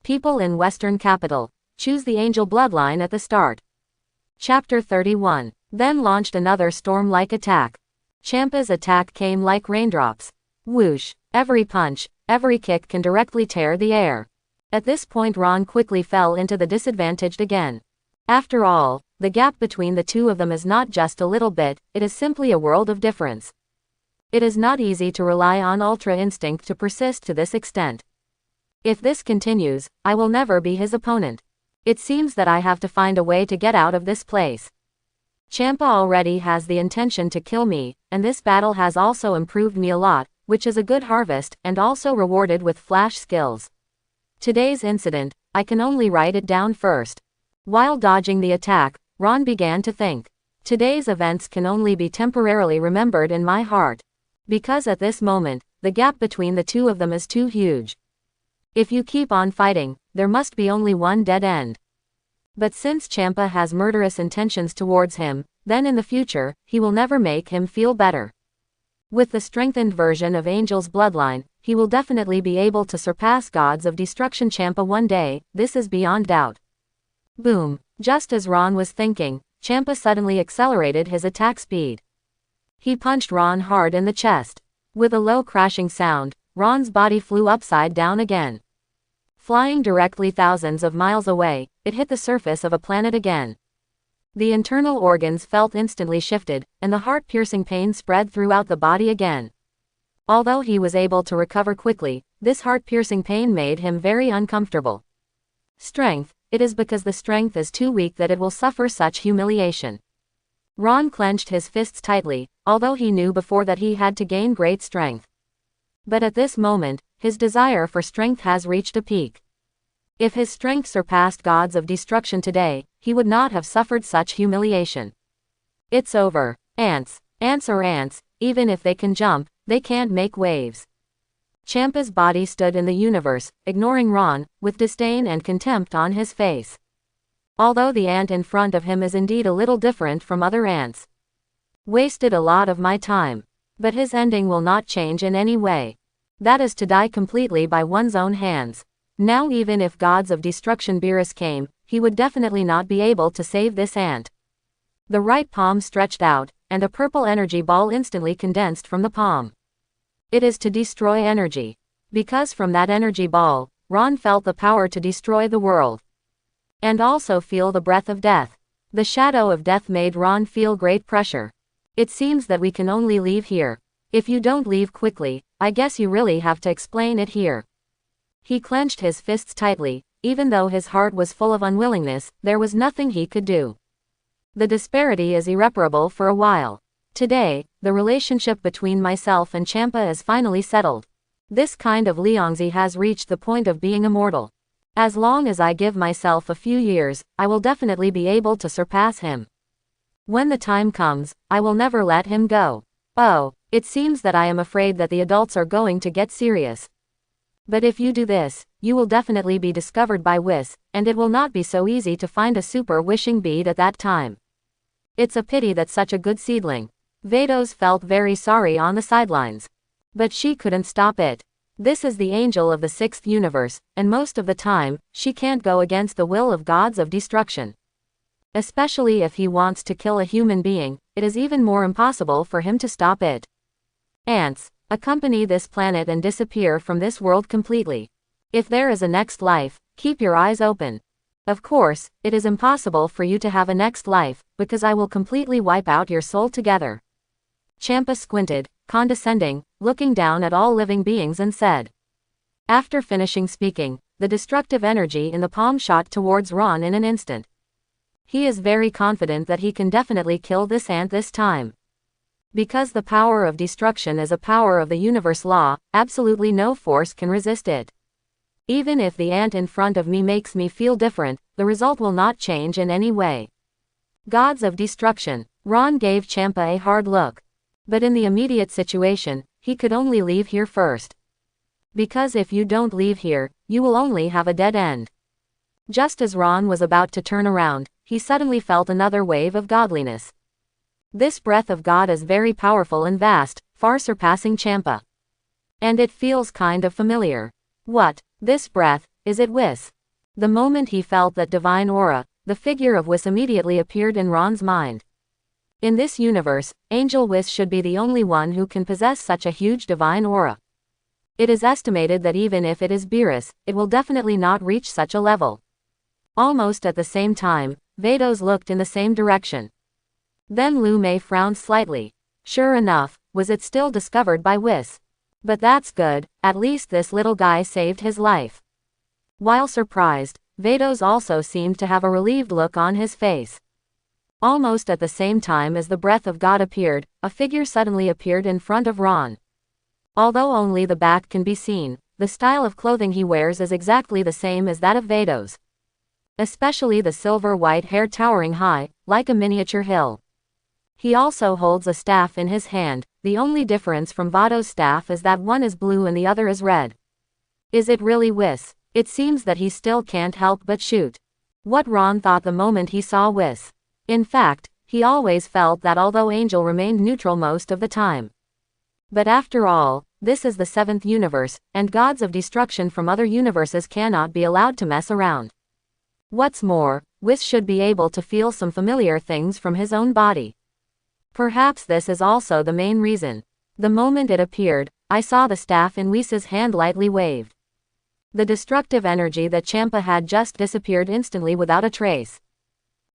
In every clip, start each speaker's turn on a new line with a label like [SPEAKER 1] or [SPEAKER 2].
[SPEAKER 1] People in Western Capital. Choose the Angel Bloodline at the start. Chapter 31. Then launched another storm-like attack. Ciampa's attack came like raindrops. Whoosh. Every punch, every kick can directly tear the air. At this point Ron quickly fell into the disadvantaged again. After all, the gap between the two of them is not just a little bit, it is simply a world of difference. It is not easy to rely on Ultra Instinct to persist to this extent. If this continues, I will never be his opponent. It seems that I have to find a way to get out of this place. Ciampa already has the intention to kill me, and this battle has also improved me a lot, which is a good harvest, and also rewarded with flash skills. Today's incident, I can only write it down first. While dodging the attack, Ron began to think. Today's events can only be temporarily remembered in my heart. Because at this moment, the gap between the two of them is too huge. If you keep on fighting, there must be only one dead end. But since Ciampa has murderous intentions towards him, then in the future, he will never make him feel better. With the strengthened version of Angel's Bloodline, he will definitely be able to surpass Gods of Destruction Ciampa one day, this is beyond doubt. Boom. Just as Ron was thinking, Ciampa suddenly accelerated his attack speed. He punched Ron hard in the chest. With a low crashing sound, Ron's body flew upside down again. Flying directly thousands of miles away, it hit the surface of a planet again. The internal organs felt instantly shifted, and the heart-piercing pain spread throughout the body again. Although he was able to recover quickly, this heart-piercing pain made him very uncomfortable. Strength. It is because the strength is too weak that it will suffer such humiliation. Ron clenched his fists tightly, although he knew before that he had to gain great strength. But at this moment, his desire for strength has reached a peak. If his strength surpassed Gods of Destruction today, he would not have suffered such humiliation. It's over. Ants. Ants are ants, even if they can jump, they can't make waves. Ciampa's body stood in the universe, ignoring Ron, with disdain and contempt on his face. Although the ant in front of him is indeed a little different from other ants. Wasted a lot of my time. But his ending will not change in any way. That is to die completely by one's own hands. Now even if Gods of Destruction Beerus came, he would definitely not be able to save this ant. The right palm stretched out, and a purple energy ball instantly condensed from the palm. It is to destroy energy. Because from that energy ball, Ron felt the power to destroy the world. And also feel the breath of death. The shadow of death made Ron feel great pressure. It seems that we can only leave here. If you don't leave quickly, I guess you really have to explain it here. He clenched his fists tightly, even though his heart was full of unwillingness, there was nothing he could do. The disparity is irreparable for a while. Today, the relationship between myself and Ciampa is finally settled. This kind of Liangzi has reached the point of being immortal. As long as I give myself a few years, I will definitely be able to surpass him. When the time comes, I will never let him go. Oh, it seems that I am afraid that the adults are going to get serious. But if you do this, you will definitely be discovered by Whis, and it will not be so easy to find a super wishing bead at that time. It's a pity that such a good seedling. Vados felt very sorry on the sidelines. But she couldn't stop it. This is the angel of the 6th universe, and most of the time, she can't go against the will of Gods of Destruction. Especially if he wants to kill a human being, it is even more impossible for him to stop it. Ants, accompany this planet and disappear from this world completely. If there is a next life, keep your eyes open. Of course, it is impossible for you to have a next life, because I will completely wipe out your soul together. Ciampa squinted, condescending, looking down at all living beings and said. After finishing speaking, the destructive energy in the palm shot towards Ron in an instant. He is very confident that he can definitely kill this ant this time. Because the power of destruction is a power of the universe law, absolutely no force can resist it. Even if the ant in front of me makes me feel different, the result will not change in any way. Gods of Destruction. Ron gave Ciampa a hard look. But in the immediate situation, he could only leave here first. Because if you don't leave here, you will only have a dead end. Just as Ron was about to turn around, he suddenly felt another wave of godliness. This breath of God is very powerful and vast, far surpassing Ciampa. And it feels kind of familiar. What? This breath, is it Whis? The moment he felt that divine aura, the figure of Whis immediately appeared in Ron's mind. In this universe, Angel Whis should be the only one who can possess such a huge divine aura. It is estimated that even if it is Beerus, it will definitely not reach such a level. Almost at the same time, Vados looked in the same direction. Then Lu Mei frowned slightly. Sure enough, was it still discovered by Whis? But that's good, at least this little guy saved his life. While surprised, Vados also seemed to have a relieved look on his face. Almost at the same time as the breath of God appeared, a figure suddenly appeared in front of Ron. Although only the back can be seen, the style of clothing he wears is exactly the same as that of Vados. Especially the silver-white hair towering high, like a miniature hill. He also holds a staff in his hand. The only difference from Vados' staff is that one is blue and the other is red. Is it really Whis? It seems that he still can't help but shoot. What Ron thought the moment he saw Whis. In fact, he always felt that although Angel remained neutral most of the time. But after all, this is the 7th universe, and gods of destruction from other universes cannot be allowed to mess around. What's more, Whis should be able to feel some familiar things from his own body. Perhaps this is also the main reason. The moment it appeared, I saw the staff in Whis's hand lightly waved. The destructive energy that Champa had just disappeared instantly without a trace.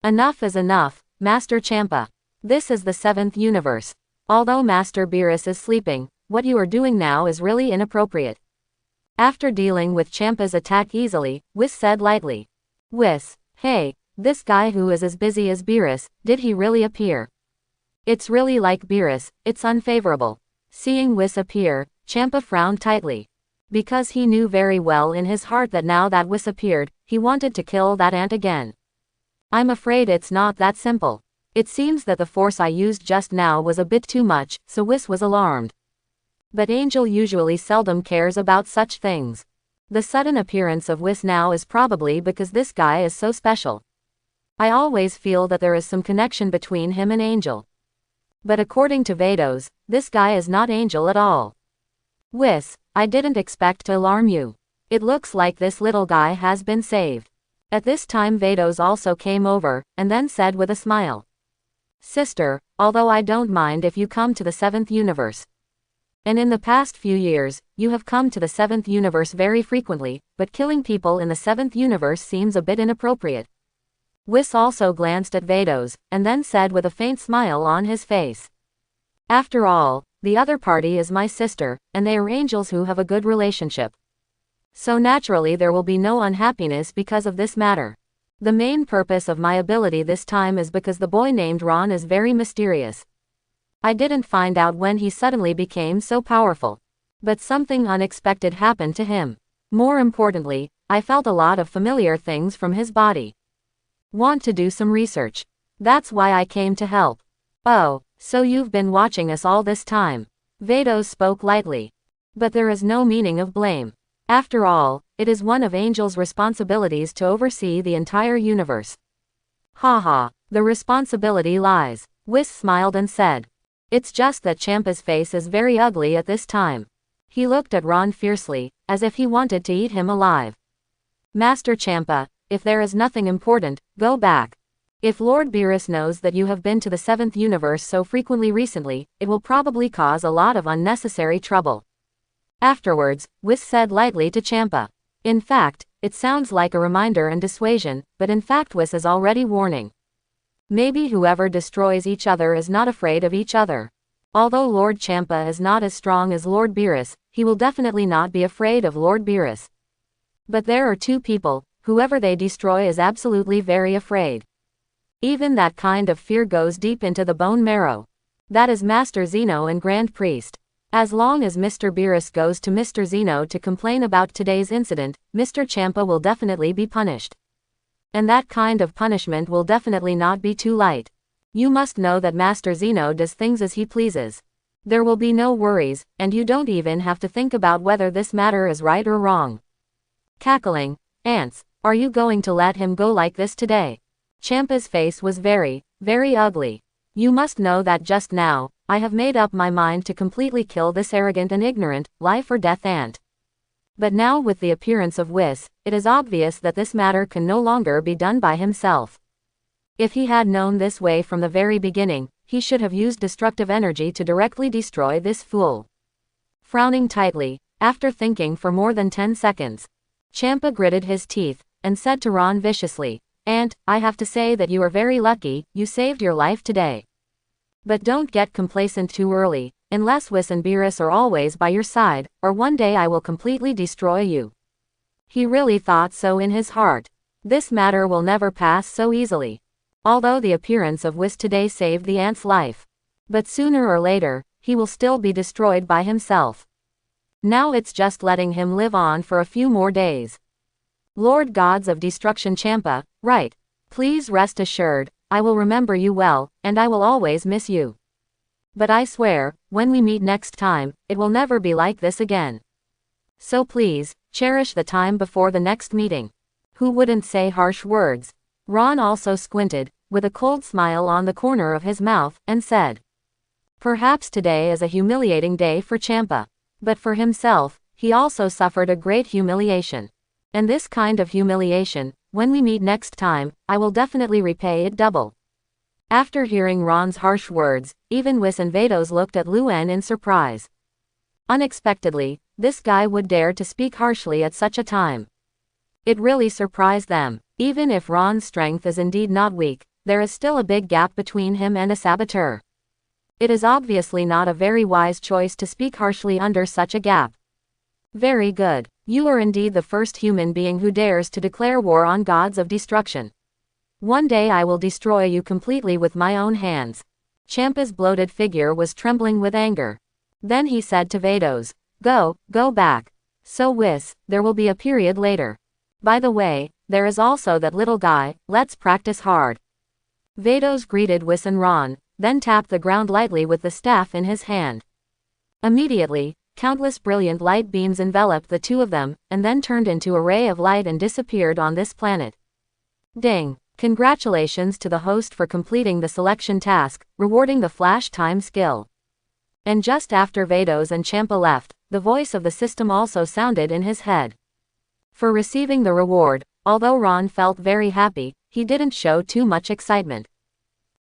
[SPEAKER 1] Enough is enough, Master Champa. This is the 7th universe. Although Master Beerus is sleeping, what you are doing now is really inappropriate. After dealing with Champa's attack easily, Whis said lightly. Whis, hey, this guy who is as busy as Beerus, did he really appear? It's really like Beerus, it's unfavorable. Seeing Whis appear, Champa frowned tightly. Because he knew very well in his heart that now that Whis appeared, he wanted to kill that ant again. I'm afraid it's not that simple. It seems that the force I used just now was a bit too much, so Whis was alarmed. But Angel usually seldom cares about such things. The sudden appearance of Whis now is probably because this guy is so special. I always feel that there is some connection between him and Angel. But according to Vados, this guy is not Angel at all. Whis, I didn't expect to alarm you. It looks like this little guy has been saved. At this time Vados also came over, and then said with a smile. Sister, although I don't mind if you come to the 7th universe. And in the past few years, you have come to the 7th universe very frequently, but killing people in the 7th universe seems a bit inappropriate. Whis also glanced at Vados, and then said with a faint smile on his face. After all, the other party is my sister, and they are angels who have a good relationship. So naturally there will be no unhappiness because of this matter. The main purpose of my ability this time is because the boy named Ron is very mysterious. I didn't find out when he suddenly became so powerful. But something unexpected happened to him. More importantly, I felt a lot of familiar things from his body. Want to do some research. That's why I came to help. Oh, so you've been watching us all this time. Vados spoke lightly. But there is no meaning of blame. After all, it is one of Angel's responsibilities to oversee the entire universe. Haha, the responsibility lies. Whis smiled and said. It's just that Champa's face is very ugly at this time. He looked at Ron fiercely, as if he wanted to eat him alive. Master Champa, if there is nothing important, go back. If Lord Beerus knows that you have been to the 7th universe so frequently recently, it will probably cause a lot of unnecessary trouble. Afterwards, Whis said lightly to Champa. In fact, it sounds like a reminder and dissuasion, but in fact Whis is already warning. Maybe whoever destroys each other is not afraid of each other. Although Lord Champa is not as strong as Lord Beerus, he will definitely not be afraid of Lord Beerus. But there are two people, whoever they destroy is absolutely very afraid. Even that kind of fear goes deep into the bone marrow. That is Master Zeno and Grand Priest. As long as Mr. Beerus goes to Mr. Zeno to complain about today's incident, Mr. Champa will definitely be punished. And that kind of punishment will definitely not be too light. You must know that Master Zeno does things as he pleases. There will be no worries, and you don't even have to think about whether this matter is right or wrong. Cackling, ants, are you going to let him go like this today? Champa's face was very, very ugly. You must know that just now, I have made up my mind to completely kill this arrogant and ignorant, life or death ant. But now with the appearance of Whis, it is obvious that this matter can no longer be done by himself. If he had known this way from the very beginning, he should have used destructive energy to directly destroy this fool. Frowning tightly, after thinking for more than 10 seconds, Champa gritted his teeth, and said to Ron viciously, "Aunt, I have to say that you are very lucky, you saved your life today. But don't get complacent too early, unless Whis and Beerus are always by your side, or one day I will completely destroy you." He really thought so in his heart. This matter will never pass so easily. Although the appearance of Whis today saved the aunt's life. But sooner or later, he will still be destroyed by himself. Now it's just letting him live on for a few more days. Lord Gods of Destruction Champa, right. Please rest assured, I will remember you well, and I will always miss you. But I swear, when we meet next time, it will never be like this again. So please, cherish the time before the next meeting. Who wouldn't say harsh words? Ron also squinted, with a cold smile on the corner of his mouth, and said, "Perhaps today is a humiliating day for Champa. But for himself, he also suffered a great humiliation. And this kind of humiliation, when we meet next time, I will definitely repay it double." After hearing Ron's harsh words, even Whis and Vados looked at Luen in surprise. Unexpectedly, this guy would dare to speak harshly at such a time. It really surprised them. Even if Ron's strength is indeed not weak, there is still a big gap between him and a saboteur. It is obviously not a very wise choice to speak harshly under such a gap. Very good. You are indeed the first human being who dares to declare war on gods of destruction. One day I will destroy you completely with my own hands. Champa's bloated figure was trembling with anger. Then he said to Vados, go back. So Whis, there will be a period later. By the way, there is also that little guy, let's practice hard. Vados greeted Whis and Ron, then tapped the ground lightly with the staff in his hand. Immediately, countless brilliant light beams enveloped the two of them, and then turned into a ray of light and disappeared on this planet. Ding! Congratulations to the host for completing the selection task, rewarding the flash time skill. And just after Vados and Champa left, the voice of the system also sounded in his head. For receiving the reward, although Ron felt very happy, he didn't show too much excitement.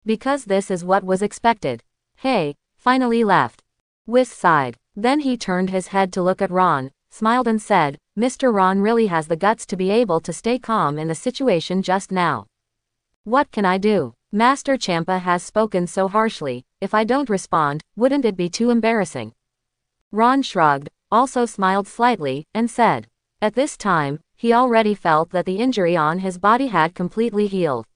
[SPEAKER 1] Because this is what was expected. Hey, finally left. Whis sighed. Then he turned his head to look at Ron, smiled and said, Mr. Ron really has the guts to be able to stay calm in the situation just now. What can I do? Master Champa has spoken so harshly, if I don't respond, wouldn't it be too embarrassing? Ron shrugged, also smiled slightly, and said. At this time, he already felt that the injury on his body had completely healed.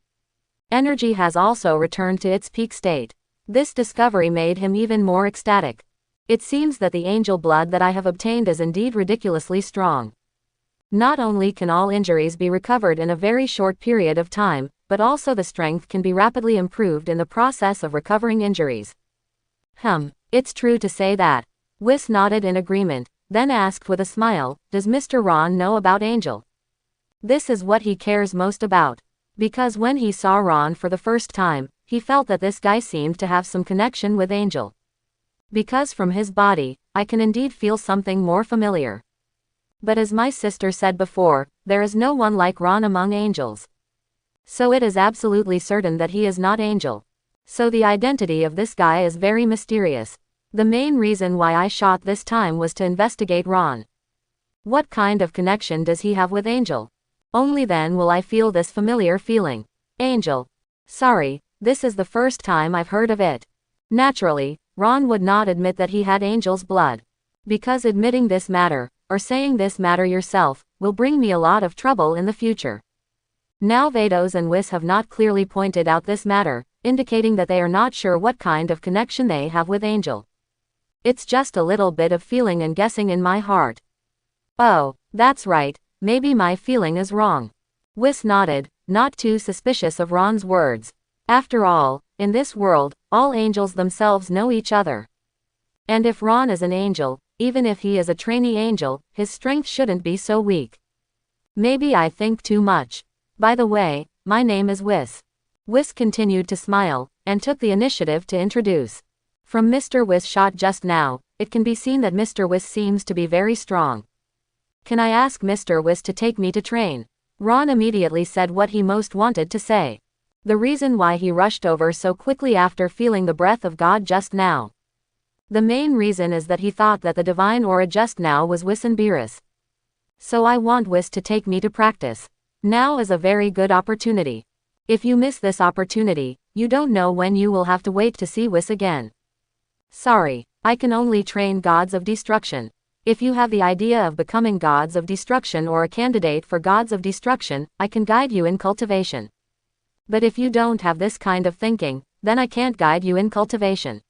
[SPEAKER 1] Energy has also returned to its peak state. This discovery made him even more ecstatic. It seems that the angel blood that I have obtained is indeed ridiculously strong. Not only can all injuries be recovered in a very short period of time, but also the strength can be rapidly improved in the process of recovering injuries. It's true to say that. Whis nodded in agreement, then asked with a smile, does Mr. Ron know about Angel? This is what he cares most about. Because when he saw Ron for the first time, he felt that this guy seemed to have some connection with Angel. Because from his body, I can indeed feel something more familiar. But as my sister said before, there is no one like Ron among angels. So it is absolutely certain that he is not Angel. So the identity of this guy is very mysterious. The main reason why I shot this time was to investigate Ron. What kind of connection does he have with Angel? Only then will I feel this familiar feeling. Angel. Sorry, this is the first time I've heard of it. Naturally, Ron would not admit that he had Angel's blood. Because admitting this matter, or saying this matter yourself, will bring me a lot of trouble in the future. Now Vados and Whis have not clearly pointed out this matter, indicating that they are not sure what kind of connection they have with Angel. It's just a little bit of feeling and guessing in my heart. Oh, that's right, maybe my feeling is wrong. Whis nodded, not too suspicious of Ron's words. After all, in this world, all angels themselves know each other. And if Ron is an angel, even if he is a trainee angel, his strength shouldn't be so weak. Maybe I think too much. By the way, my name is Whis. Whis continued to smile, and took the initiative to introduce. From Mr. Whis' shot just now, it can be seen that Mr. Whis seems to be very strong. Can I ask Mr. Whis to take me to train? Ron immediately said what he most wanted to say. The reason why he rushed over so quickly after feeling the breath of God just now. The main reason is that he thought that the divine aura just now was Whis and Beerus. So I want Whis to take me to practice. Now is a very good opportunity. If you miss this opportunity, you don't know when you will have to wait to see Whis again. Sorry, I can only train gods of destruction. If you have the idea of becoming gods of destruction or a candidate for gods of destruction, I can guide you in cultivation. But if you don't have this kind of thinking, then I can't guide you in cultivation.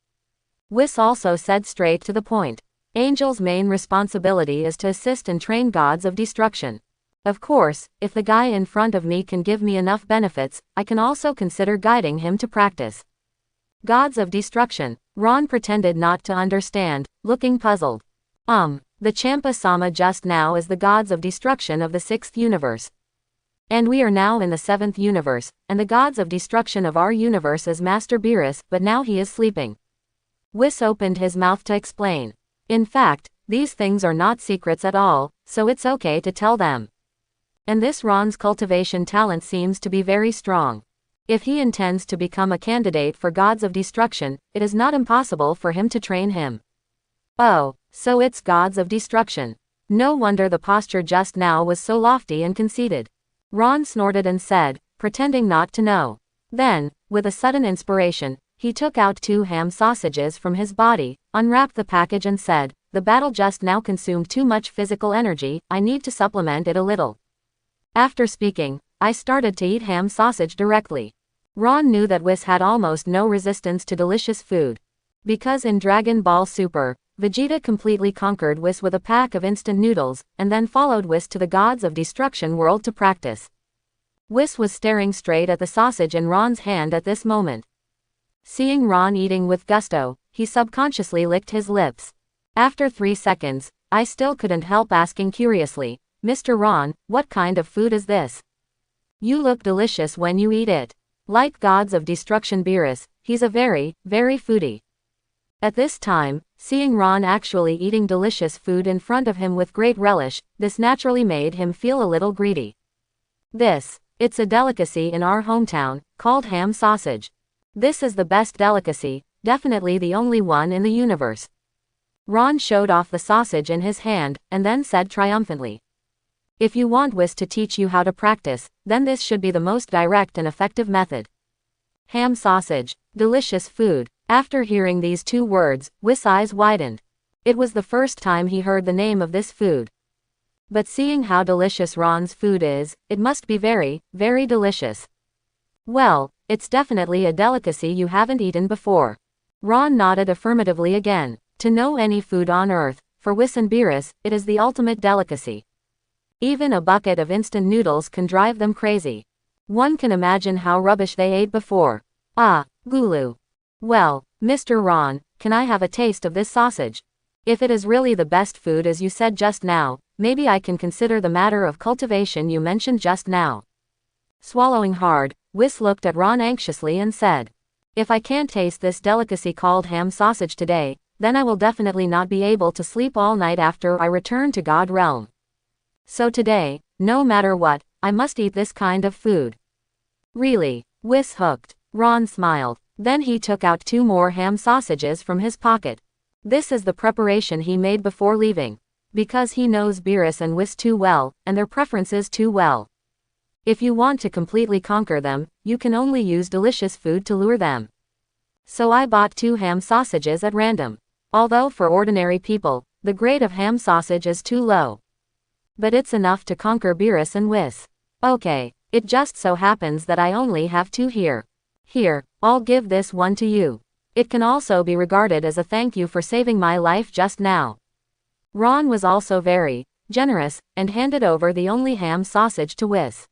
[SPEAKER 1] Whis also said straight to the point. Angel's main responsibility is to assist and train gods of destruction. Of course, if the guy in front of me can give me enough benefits, I can also consider guiding him to practice. Gods of destruction. Ron pretended not to understand, looking puzzled. The Champa-sama just now is the gods of destruction of the 6th universe. And we are now in the 7th universe, and the gods of destruction of our universe is Master Beerus, but now he is sleeping. Whis opened his mouth to explain. In fact, these things are not secrets at all, so it's okay to tell them. And this Ron's cultivation talent seems to be very strong. If he intends to become a candidate for gods of destruction, it is not impossible for him to train him. Oh, so it's gods of destruction. No wonder the posture just now was so lofty and conceited. Ron snorted and said, pretending not to know. Then, with a sudden inspiration, he took out 2 ham sausages from his body, unwrapped the package and said, the battle just now consumed too much physical energy, I need to supplement it a little. After speaking, I started to eat ham sausage directly. Ron knew that Whis had almost no resistance to delicious food. Because in Dragon Ball Super, Vegeta completely conquered Whis with a pack of instant noodles, and then followed Whis to the gods of destruction world to practice. Whis was staring straight at the sausage in Ron's hand at this moment. Seeing Ron eating with gusto, he subconsciously licked his lips. After 3 seconds, I still couldn't help asking curiously, Mr. Ron, what kind of food is this? You look delicious when you eat it. Like gods of destruction Beerus, he's a very, very foodie. At this time, seeing Ron actually eating delicious food in front of him with great relish, this naturally made him feel a little greedy. It's a delicacy in our hometown, called ham sausage. This is the best delicacy, definitely the only one in the universe. Ron showed off the sausage in his hand, and then said triumphantly. If you want Whis to teach you how to practice, then this should be the most direct and effective method. Ham sausage, delicious food. After hearing these 2 words, Whis' eyes widened. It was the first time he heard the name of this food. But seeing how delicious Ron's food is, it must be very, very delicious. Well, it's definitely a delicacy you haven't eaten before. Ron nodded affirmatively again. To know any food on earth, for Whis and Beerus, it is the ultimate delicacy. Even a bucket of instant noodles can drive them crazy. One can imagine how rubbish they ate before. Ah, Gulu. Well, Mr. Ron, can I have a taste of this sausage? If it is really the best food as you said just now, maybe I can consider the matter of cultivation you mentioned just now. Swallowing hard, Whis looked at Ron anxiously and said, if I can't taste this delicacy called ham sausage today, then I will definitely not be able to sleep all night after I return to God Realm. So today, no matter what, I must eat this kind of food. Really? Whis hooked. Ron smiled. Then he took out 2 more ham sausages from his pocket. This is the preparation he made before leaving. Because he knows Beerus and Whis too well, and their preferences too well. If you want to completely conquer them, you can only use delicious food to lure them. So I bought 2 ham sausages at random. Although for ordinary people, the grade of ham sausage is too low. But it's enough to conquer Beerus and Whis. Okay, it just so happens that I only have 2 here. Here, I'll give this one to you. It can also be regarded as a thank you for saving my life just now. Ron was also very generous, and handed over the only ham sausage to Whis.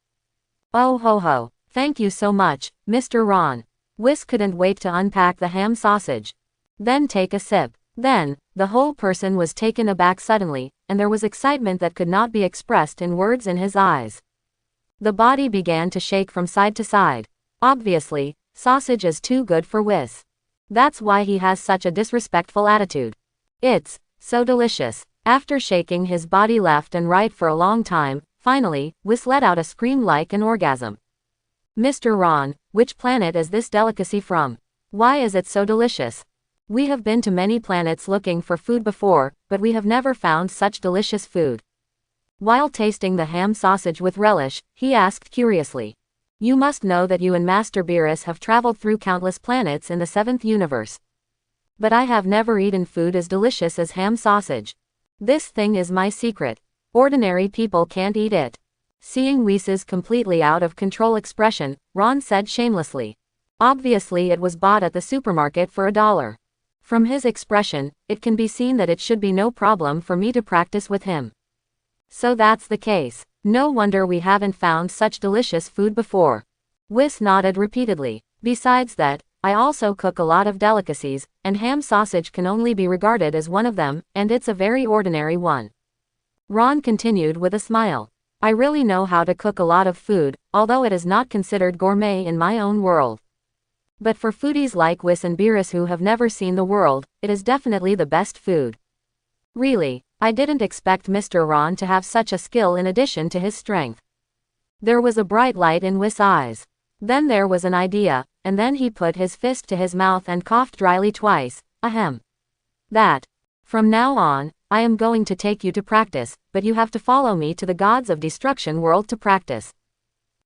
[SPEAKER 1] Oh ho ho, thank you so much, Mr. Ron. Whis couldn't wait to unpack the ham sausage. Then take a sip. Then, the whole person was taken aback suddenly, and there was excitement that could not be expressed in words in his eyes. The body began to shake from side to side. Obviously, sausage is too good for Whis. That's why he has such a disrespectful attitude. It's so delicious. After shaking his body left and right for a long time, finally, Whis let out a scream like an orgasm. Mr. Ron, which planet is this delicacy from? Why is it so delicious? We have been to many planets looking for food before, but we have never found such delicious food. While tasting the ham sausage with relish, he asked curiously. You must know that you and Master Beerus have traveled through countless planets in the seventh universe. But I have never eaten food as delicious as ham sausage. This thing is my secret. Ordinary people can't eat it. Seeing Whis' completely out of control expression, Ron said shamelessly. Obviously it was bought at the supermarket for $1. From his expression, it can be seen that it should be no problem for me to practice with him. So that's the case. No wonder we haven't found such delicious food before. Whis nodded repeatedly. Besides that, I also cook a lot of delicacies, and ham sausage can only be regarded as one of them, and it's a very ordinary one. Ron continued with a smile. I really know how to cook a lot of food, although it is not considered gourmet in my own world. But for foodies like Whis and Beerus who have never seen the world, it is definitely the best food. Really, I didn't expect Mr. Ron to have such a skill in addition to his strength. There was a bright light in Whis' eyes. Then there was an idea, and then he put his fist to his mouth and coughed dryly twice. Ahem. That. From now on, I am going to take you to practice, but you have to follow me to the Gods of Destruction world to practice.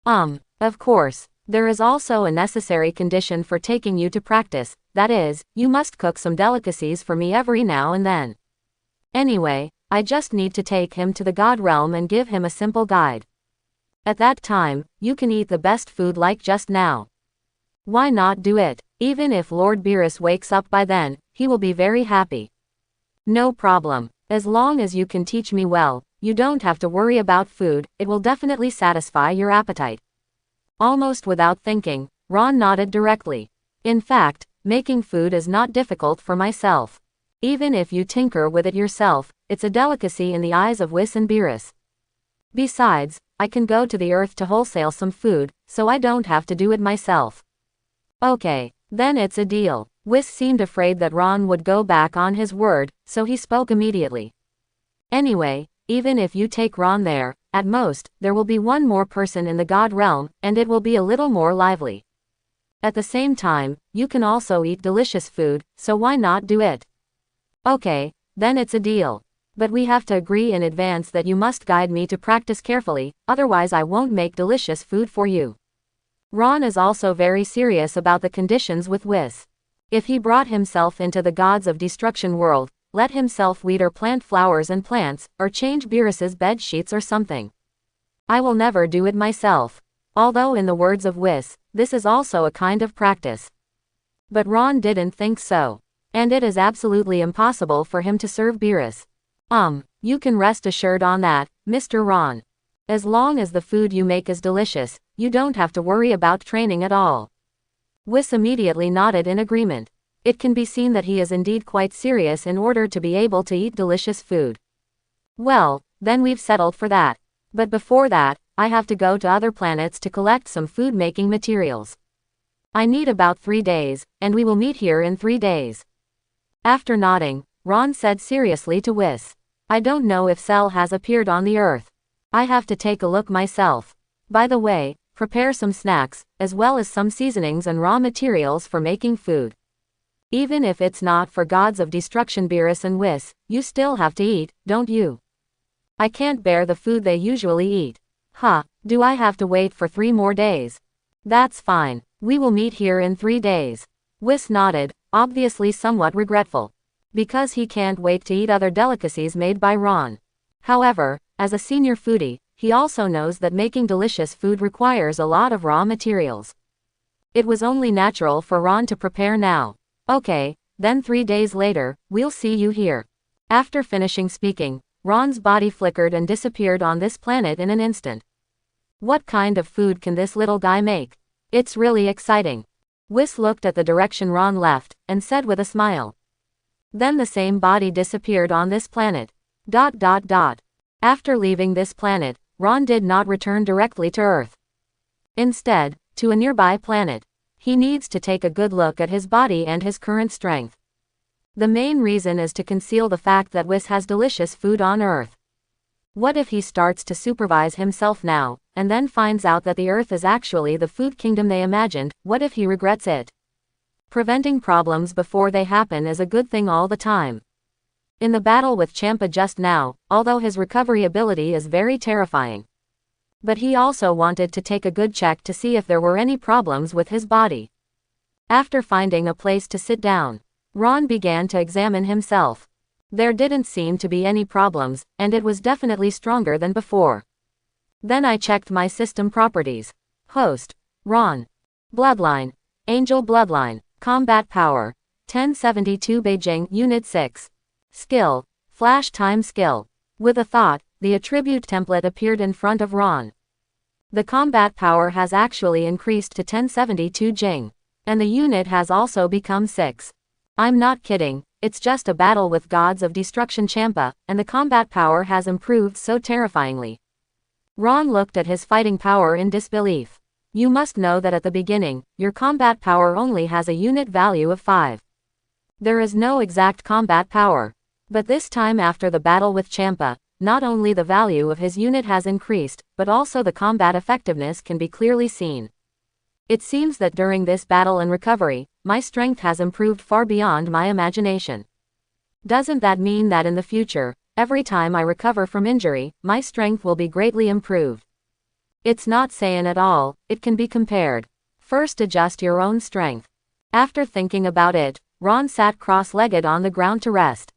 [SPEAKER 1] Of course. There is also a necessary condition for taking you to practice, that is, you must cook some delicacies for me every now and then. Anyway, I just need to take him to the God realm and give him a simple guide. At that time, you can eat the best food like just now. Why not do it? Even if Lord Beerus wakes up by then, he will be very happy. No problem. As long as you can teach me well, you don't have to worry about food, it will definitely satisfy your appetite. Almost without thinking, Ron nodded directly. In fact, making food is not difficult for myself. Even if you tinker with it yourself, it's a delicacy in the eyes of Whis and Beerus. Besides, I can go to the earth to wholesale some food, so I don't have to do it myself. Okay, then it's a deal. Whis seemed afraid that Ron would go back on his word, so he spoke immediately. Anyway, even if you take Ron there, at most, there will be one more person in the God realm, and it will be a little more lively. At the same time, you can also eat delicious food, so why not do it? Okay, then it's a deal. But we have to agree in advance that you must guide me to practice carefully, otherwise I won't make delicious food for you. Ron is also very serious about the conditions with Whis. If he brought himself into the Gods of Destruction world, let himself weed or plant flowers and plants, or change Beerus's bed sheets or something. I will never do it myself. Although in the words of Whis, this is also a kind of practice. But Ron didn't think so. And it is absolutely impossible for him to serve Beerus. You can rest assured on that, Mr. Ron. As long as the food you make is delicious, you don't have to worry about training at all. Whis immediately nodded in agreement. It can be seen that he is indeed quite serious in order to be able to eat delicious food. Well, then we've settled for that. But before that, I have to go to other planets to collect some food-making materials. I need about 3 days, and we will meet here in 3 days. After nodding, Ron said seriously to Whis. I don't know if Cell has appeared on the Earth. I have to take a look myself. By the way, prepare some snacks, as well as some seasonings and raw materials for making food. Even if it's not for Gods of Destruction Beerus and Whis, you still have to eat, don't you? I can't bear the food they usually eat. Do I have to wait for 3 more days? That's fine. We will meet here in 3 days. Whis nodded, obviously somewhat regretful. Because he can't wait to eat other delicacies made by Ron. However, as a senior foodie, he also knows that making delicious food requires a lot of raw materials. It was only natural for Ron to prepare now. Okay, then 3 days later, we'll see you here. After finishing speaking, Ron's body flickered and disappeared on this planet in an instant. What kind of food can this little guy make? It's really exciting. Whis looked at the direction Ron left, and said with a smile. Then the same body disappeared on this planet. After leaving this planet, Ron did not return directly to Earth. Instead, to a nearby planet. He needs to take a good look at his body and his current strength. The main reason is to conceal the fact that Whis has delicious food on Earth. What if he starts to supervise himself now, and then finds out that the Earth is actually the food kingdom they imagined? What if he regrets it? Preventing problems before they happen is a good thing all the time. In the battle with Champa just now, although his recovery ability is very terrifying, but he also wanted to take a good check to see if there were any problems with his body. After finding a place to sit down, Ron began to examine himself. There didn't seem to be any problems, and it was definitely stronger than before. Then I checked my system properties. Host: Ron. Bloodline: Angel Bloodline. Combat Power: 1072 Beijing Unit 6. Skill: Flash Time Skill. With a thought, the attribute template appeared in front of Ron. The combat power has actually increased to 1072 Jing. And the unit has also become 6. I'm not kidding, it's just a battle with gods of destruction Champa, and the combat power has improved so terrifyingly. Ron looked at his fighting power in disbelief. You must know that at the beginning, your combat power only has a unit value of 5. There is no exact combat power. But this time after the battle with Champa, not only the value of his unit has increased, but also the combat effectiveness can be clearly seen. It seems that during this battle and recovery, my strength has improved far beyond my imagination. Doesn't that mean that in the future, every time I recover from injury, my strength will be greatly improved? It's not Saiyan at all, it can be compared. First adjust your own strength. After thinking about it, Ron sat cross-legged on the ground to rest.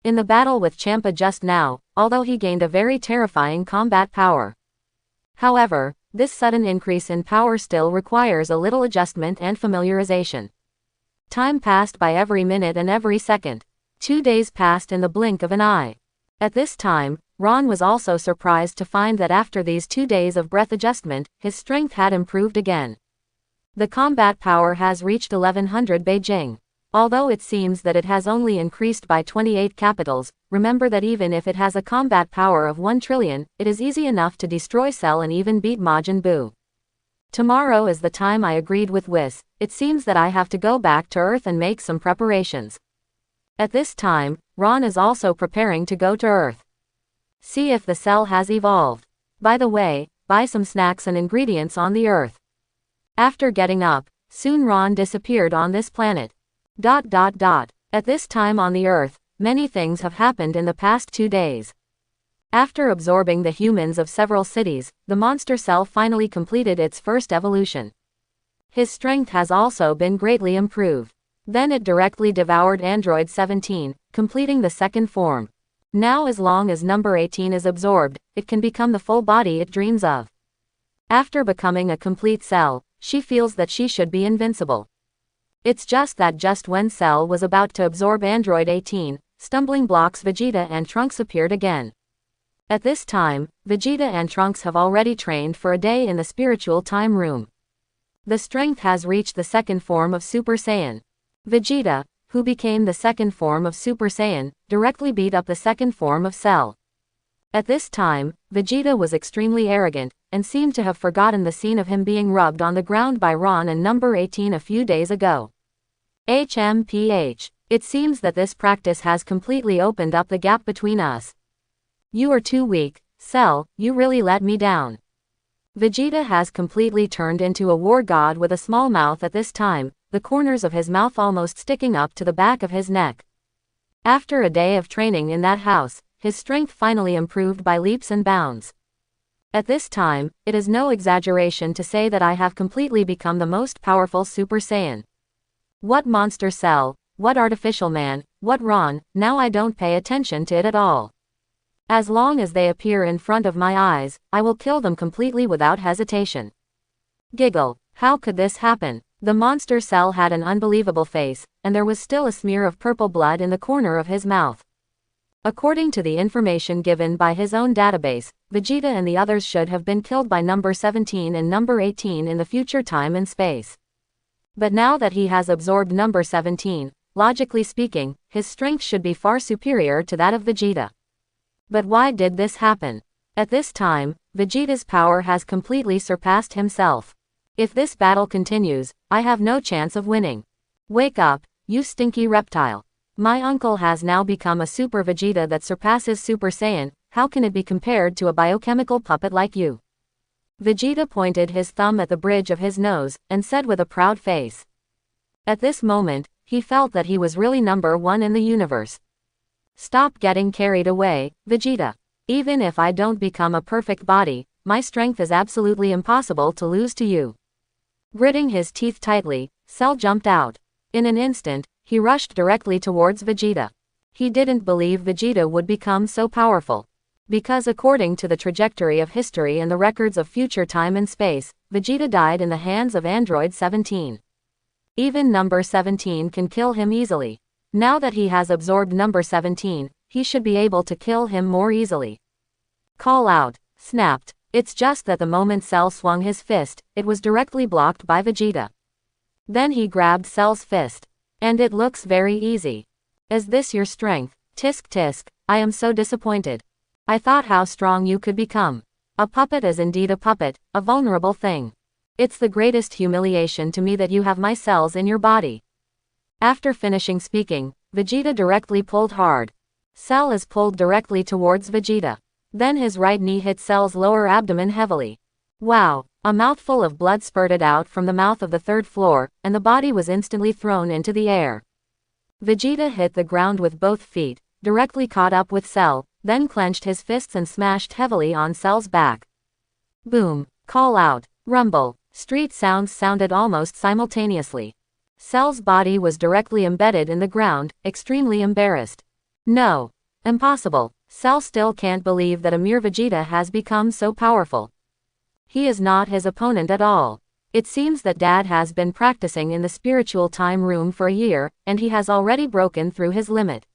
[SPEAKER 1] In the battle with Champa just now, although he gained a very terrifying combat power. However, this sudden increase in power still requires a little adjustment and familiarization. Time passed by every minute and every second. 2 days passed in the blink of an eye. At this time, Ron was also surprised to find that after these 2 days of breath adjustment, his strength had improved again. The combat power has reached 1100 Beijing. Although it seems that it has only increased by 28 capitals, remember that even if it has a combat power of 1 trillion, it is easy enough to destroy Cell and even beat Majin Buu. Tomorrow is the time I agreed with Whis. It seems that I have to go back to Earth and make some preparations. At this time, Ron is also preparing to go to Earth. See if the cell has evolved. By the way, buy some snacks and ingredients on the Earth. After getting up, soon Ron disappeared on this planet. At this time on the Earth, many things have happened in the past 2 days. After absorbing the humans of several cities, the monster cell finally completed its first evolution. His strength has also been greatly improved. Then it directly devoured Android 17, completing the second form. Now as long as number 18 is absorbed, it can become the full body it dreams of. After becoming a complete cell, she feels that she should be invincible. It's just that just when Cell was about to absorb Android 18, stumbling blocks Vegeta and Trunks appeared again. At this time, Vegeta and Trunks have already trained for a day in the spiritual time room. The strength has reached the second form of Super Saiyan. Vegeta, who became the second form of Super Saiyan, directly beat up the second form of Cell. At this time, Vegeta was extremely arrogant, and seemed to have forgotten the scene of him being rubbed on the ground by Ron and number 18 a few days ago. HMPH. It seems that this practice has completely opened up the gap between us. You are too weak, Cell, you really let me down. Vegeta has completely turned into a war god with a small mouth at this time, the corners of his mouth almost sticking up to the back of his neck. After a day of training in that house, his strength finally improved by leaps and bounds. At this time, it is no exaggeration to say that I have completely become the most powerful Super Saiyan. What monster cell, what artificial man, what Ron, now I don't pay attention to it at all. As long as they appear in front of my eyes, I will kill them completely without hesitation. Giggle, how could this happen? The monster cell had an unbelievable face, and there was still a smear of purple blood in the corner of his mouth. According to the information given by his own database, Vegeta and the others should have been killed by number 17 and number 18 in the future time and space. But now that he has absorbed number 17, logically speaking, his strength should be far superior to that of Vegeta. But why did this happen? At this time, Vegeta's power has completely surpassed himself. If this battle continues, I have no chance of winning. Wake up, you stinky reptile. My uncle has now become a Super Vegeta that surpasses Super Saiyan. How can it be compared to a biochemical puppet like you? Vegeta pointed his thumb at the bridge of his nose, and said with a proud face. At this moment, he felt that he was really number one in the universe. Stop getting carried away, Vegeta. Even if I don't become a perfect body, my strength is absolutely impossible to lose to you. Gritting his teeth tightly, Cell jumped out. In an instant, he rushed directly towards Vegeta. He didn't believe Vegeta would become so powerful. Because according to the trajectory of history and the records of future time and space, Vegeta died in the hands of Android 17. Even number 17 can kill him easily. Now that he has absorbed number 17, he should be able to kill him more easily. Call out, snapped. It's just that the moment Cell swung his fist, it was directly blocked by Vegeta. Then he grabbed Cell's fist. And it looks very easy. Is this your strength? Tisk tisk, I am so disappointed. I thought how strong you could become. A puppet is indeed a puppet, a vulnerable thing. It's the greatest humiliation to me that you have my cells in your body. After finishing speaking, Vegeta directly pulled hard. Cell is pulled directly towards Vegeta. Then his right knee hit Cell's lower abdomen heavily. Wow, a mouthful of blood spurted out from the mouth of the third floor, and the body was instantly thrown into the air. Vegeta hit the ground with both feet, directly caught up with Cell, then clenched his fists and smashed heavily on Cell's back. Boom, call out, rumble, street sounds sounded almost simultaneously. Cell's body was directly embedded in the ground, extremely embarrassed. No. Impossible. Cell still can't believe that a mere Vegeta has become so powerful. He is not his opponent at all. It seems that Dad has been practicing in the spiritual time room for a year, and he has already broken through his limit.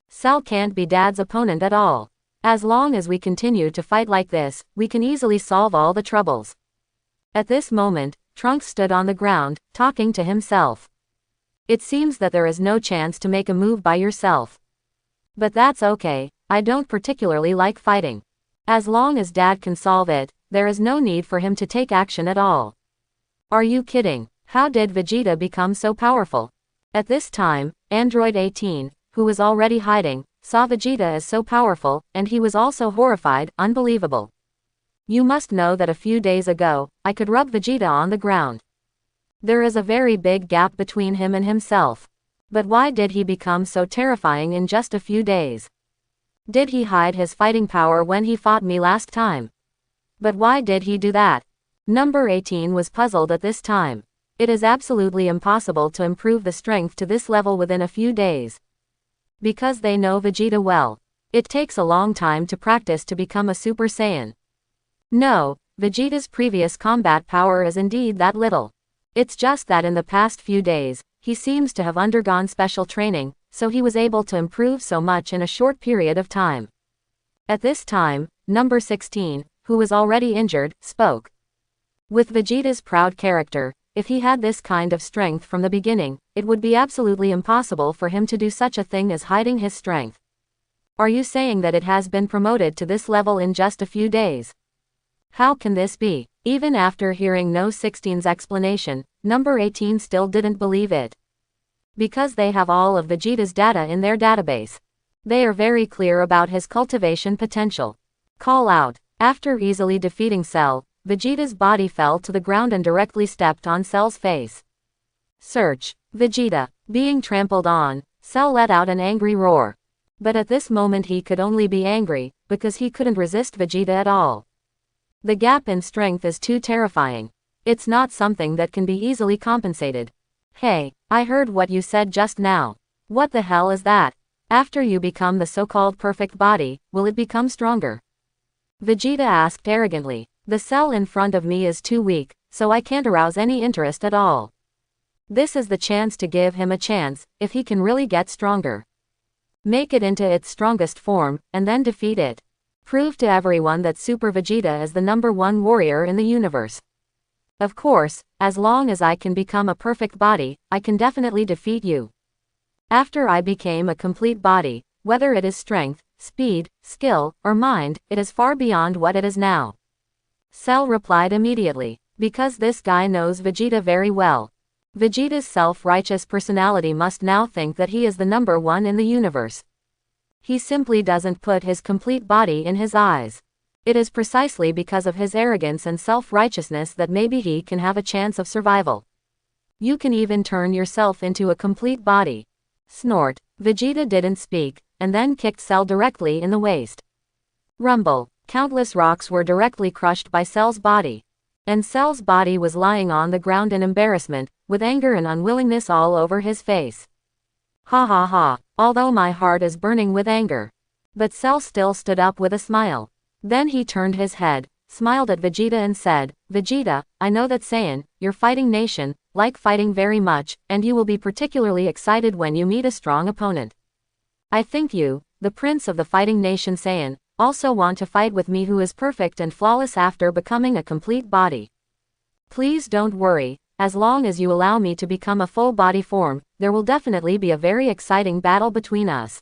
[SPEAKER 1] Cell can't be Dad's opponent at all. As long as we continue to fight like this, we can easily solve all the troubles. At this moment, Trunks stood on the ground, talking to himself. It seems that there is no chance to make a move by yourself. But that's okay, I don't particularly like fighting. As long as Dad can solve it, there is no need for him to take action at all. Are you kidding? How did Vegeta become so powerful? At this time, Android 18, who was already hiding, saw Vegeta as so powerful, and he was also horrified, unbelievable. You must know that a few days ago, I could rub Vegeta on the ground. There is a very big gap between him and himself. But why did he become so terrifying in just a few days? Did he hide his fighting power when he fought me last time? But why did he do that? Number 18 was puzzled at this time. It is absolutely impossible to improve the strength to this level within a few days. Because they know Vegeta well. It takes a long time to practice to become a Super Saiyan. No, Vegeta's previous combat power is indeed that little. It's just that in the past few days, he seems to have undergone special training, so he was able to improve so much in a short period of time. At this time, number 16, who was already injured, spoke. With Vegeta's proud character, if he had this kind of strength from the beginning, it would be absolutely impossible for him to do such a thing as hiding his strength. Are you saying that it has been promoted to this level in just a few days? How can this be? Even after hearing No 16's explanation, number 18 still didn't believe it. Because they have all of Vegeta's data in their database. They are very clear about his cultivation potential. Call out. After easily defeating Cell, Vegeta's body fell to the ground and directly stepped on Cell's face. Search. Vegeta. Being trampled on, Cell let out an angry roar. But at this moment he could only be angry, because he couldn't resist Vegeta at all. The gap in strength is too terrifying. It's not something that can be easily compensated. Hey, I heard what you said just now. What the hell is that? After you become the so-called perfect body, will it become stronger? Vegeta asked arrogantly. The Cell in front of me is too weak, so I can't arouse any interest at all. This is the chance to give him a chance, if he can really get stronger. Make it into its strongest form, and then defeat it. Prove to everyone that Super Vegeta is the #1 warrior in the universe. Of course, as long as I can become a perfect body, I can definitely defeat you. After I became a complete body, whether it is strength, speed, skill, or mind, it is far beyond what it is now. Cell replied immediately, because this guy knows Vegeta very well. Vegeta's self-righteous personality must now think that he is the number one in the universe. He simply doesn't put his complete body in his eyes. It is precisely because of his arrogance and self-righteousness that maybe he can have a chance of survival. You can even turn yourself into a complete body. Snort. Vegeta didn't speak, and then kicked Cell directly in the waist. Rumble. Countless rocks were directly crushed by Cell's body. And Cell's body was lying on the ground in embarrassment, with anger and unwillingness all over his face. Ha ha ha, although my heart is burning with anger. But Cell still stood up with a smile. Then he turned his head, smiled at Vegeta and said, Vegeta, I know that Saiyan, your fighting nation, like fighting very much, and you will be particularly excited when you meet a strong opponent. I think you, the prince of the fighting nation Saiyan, also want to fight with me who is perfect and flawless after becoming a complete body. Please don't worry, as long as you allow me to become a full body form, there will definitely be a very exciting battle between us.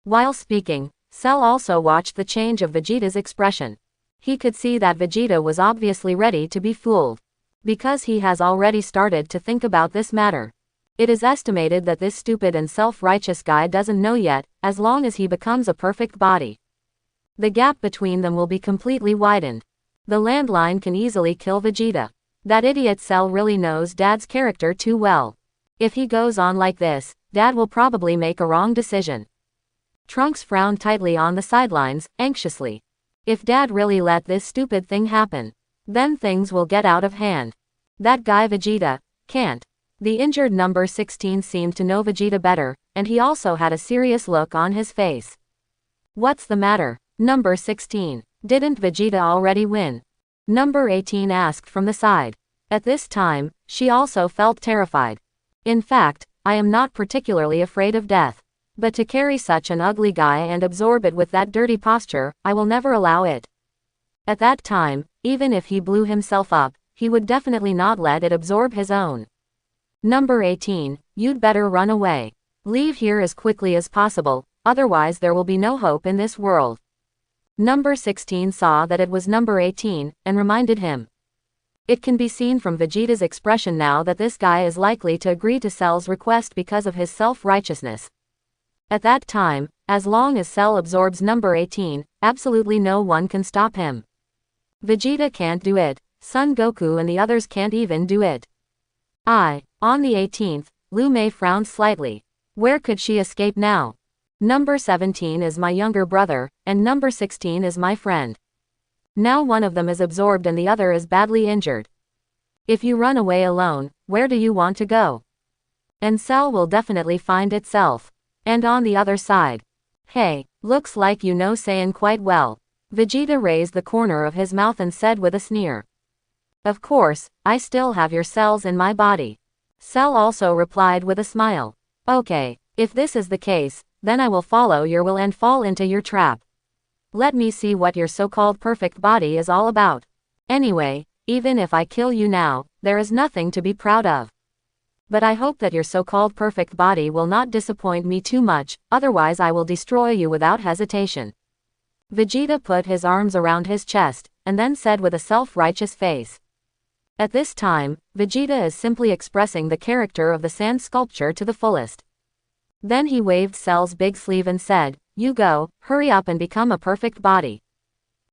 [SPEAKER 1] While speaking, Cell also watched the change of Vegeta's expression. He could see that Vegeta was obviously ready to be fooled. Because he has already started to think about this matter. It is estimated that this stupid and self-righteous guy doesn't know yet, as long as he becomes a perfect body. The gap between them will be completely widened. The landline can easily kill Vegeta. That idiot Cell really knows Dad's character too well. If he goes on like this, Dad will probably make a wrong decision. Trunks frowned tightly on the sidelines, anxiously. If Dad really let this stupid thing happen, then things will get out of hand. That guy Vegeta can't. The injured number 16 seemed to know Vegeta better, and he also had a serious look on his face. What's the matter, number 16? Didn't Vegeta already win? Number 18 asked from the side. At this time, she also felt terrified. In fact, I am not particularly afraid of death. But to carry such an ugly guy and absorb it with that dirty posture, I will never allow it. At that time, even if he blew himself up, he would definitely not let it absorb his own. Number 18, you'd better run away. Leave here as quickly as possible, otherwise there will be no hope in this world. Number 16 saw that it was number 18, and reminded him. It can be seen from Vegeta's expression now that this guy is likely to agree to Cell's request because of his self-righteousness. At that time, as long as Cell absorbs number 18, absolutely no one can stop him. Vegeta can't do it, Son Goku and the others can't even do it. On the 18th, Lu Mei frowned slightly. Where could she escape now? Number 17 is my younger brother, and number 16 is my friend. Now one of them is absorbed and the other is badly injured. If you run away alone, where do you want to go? And Cell will definitely find itself. And on the other side. Hey, looks like you know Saiyan quite well. Vegeta raised the corner of his mouth and said with a sneer. Of course, I still have your cells in my body. Cell also replied with a smile. Okay, if this is the case, then I will follow your will and fall into your trap. Let me see what your so-called perfect body is all about. Anyway, even if I kill you now, there is nothing to be proud of. But I hope that your so-called perfect body will not disappoint me too much, otherwise I will destroy you without hesitation. Vegeta put his arms around his chest, and then said with a self-righteous face. At this time, Vegeta is simply expressing the character of the sand sculpture to the fullest. Then he waved Cell's big sleeve and said, You go, hurry up and become a perfect body.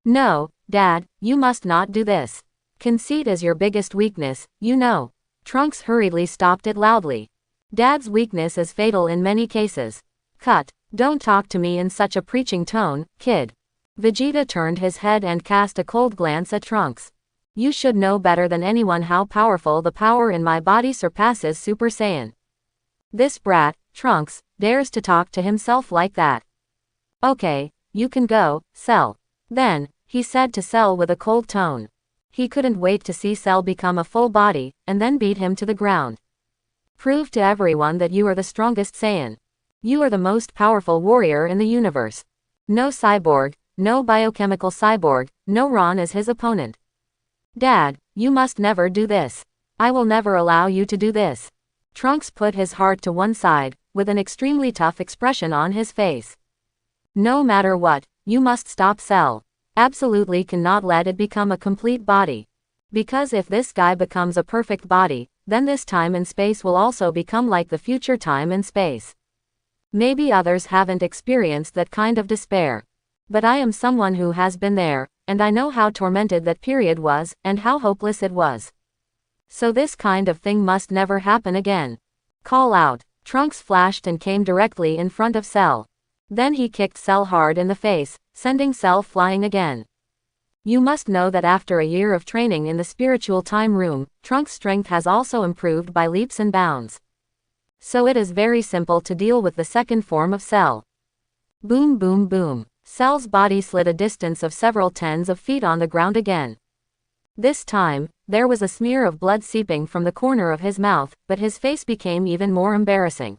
[SPEAKER 1] No, Dad, you must not do this. Conceit is your biggest weakness, you know. Trunks hurriedly stopped it loudly. Dad's weakness is fatal in many cases. Cut. Don't talk to me in such a preaching tone, kid. Vegeta turned his head and cast a cold glance at Trunks. You should know better than anyone how powerful the power in my body surpasses Super Saiyan. This brat, Trunks, dares to talk to himself like that. Okay, you can go, Cell. Then, he said to Cell with a cold tone. He couldn't wait to see Cell become a full body, and then beat him to the ground. Prove to everyone that you are the strongest Saiyan. You are the most powerful warrior in the universe. No cyborg, no biochemical cyborg, no Ron is his opponent. Dad, you must never do this. I will never allow you to do this. Trunks put his heart to one side, with an extremely tough expression on his face. No matter what, you must stop Cell. Absolutely cannot let it become a complete body. Because if this guy becomes a perfect body, then this time and space will also become like the future time and space. Maybe others haven't experienced that kind of despair. But I am someone who has been there, and I know how tormented that period was, and how hopeless it was. So this kind of thing must never happen again. Call out. Trunks flashed and came directly in front of Cell. Then he kicked Cell hard in the face, sending Cell flying again. You must know that after a year of training in the spiritual time room, Trunks' strength has also improved by leaps and bounds. So it is very simple to deal with the second form of Cell. Boom boom boom. Cell's body slid a distance of several tens of feet on the ground again. This time, there was a smear of blood seeping from the corner of his mouth, but his face became even more embarrassing.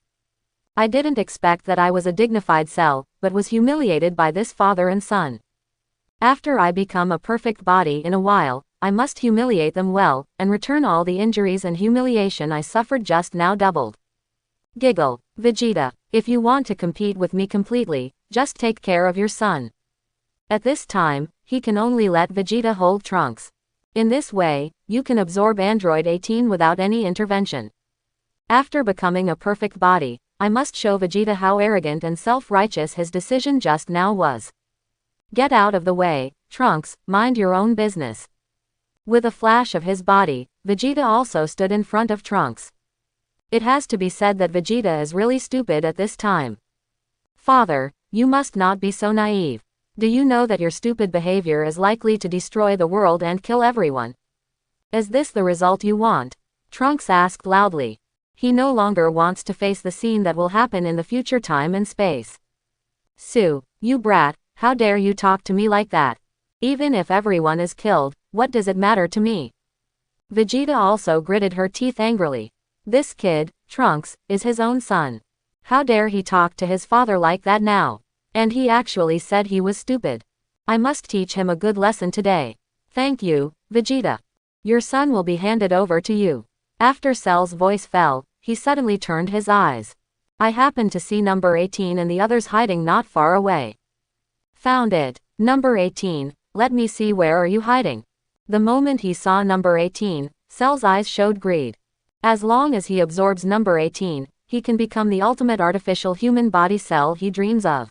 [SPEAKER 1] I didn't expect that I was a dignified Cell, but was humiliated by this father and son. After I become a perfect body in a while, I must humiliate them well, and return all the injuries and humiliation I suffered just now doubled. Giggle. Vegeta, if you want to compete with me completely, just take care of your son. At this time, he can only let Vegeta hold Trunks. In this way, you can absorb Android 18 without any intervention. After becoming a perfect body, I must show Vegeta how arrogant and self-righteous his decision just now was. Get out of the way, Trunks, mind your own business. With a flash of his body, Vegeta also stood in front of Trunks. It has to be said that Vegeta is really stupid at this time. Father, you must not be so naive. Do you know that your stupid behavior is likely to destroy the world and kill everyone? Is this the result you want? Trunks asked loudly. He no longer wants to face the scene that will happen in the future time and space. Sue, you brat, how dare you talk to me like that? Even if everyone is killed, what does it matter to me? Vegeta also gritted her teeth angrily. This kid, Trunks, is his own son. How dare he talk to his father like that now? And he actually said he was stupid. I must teach him a good lesson today. Thank you, Vegeta. Your son will be handed over to you. After Cell's voice fell, he suddenly turned his eyes. I happened to see number 18 and the others hiding not far away. Found it. Number 18, let me see, where are you hiding? The moment he saw number 18, Cell's eyes showed greed. As long as he absorbs number 18, he can become the ultimate artificial human body Cell he dreams of.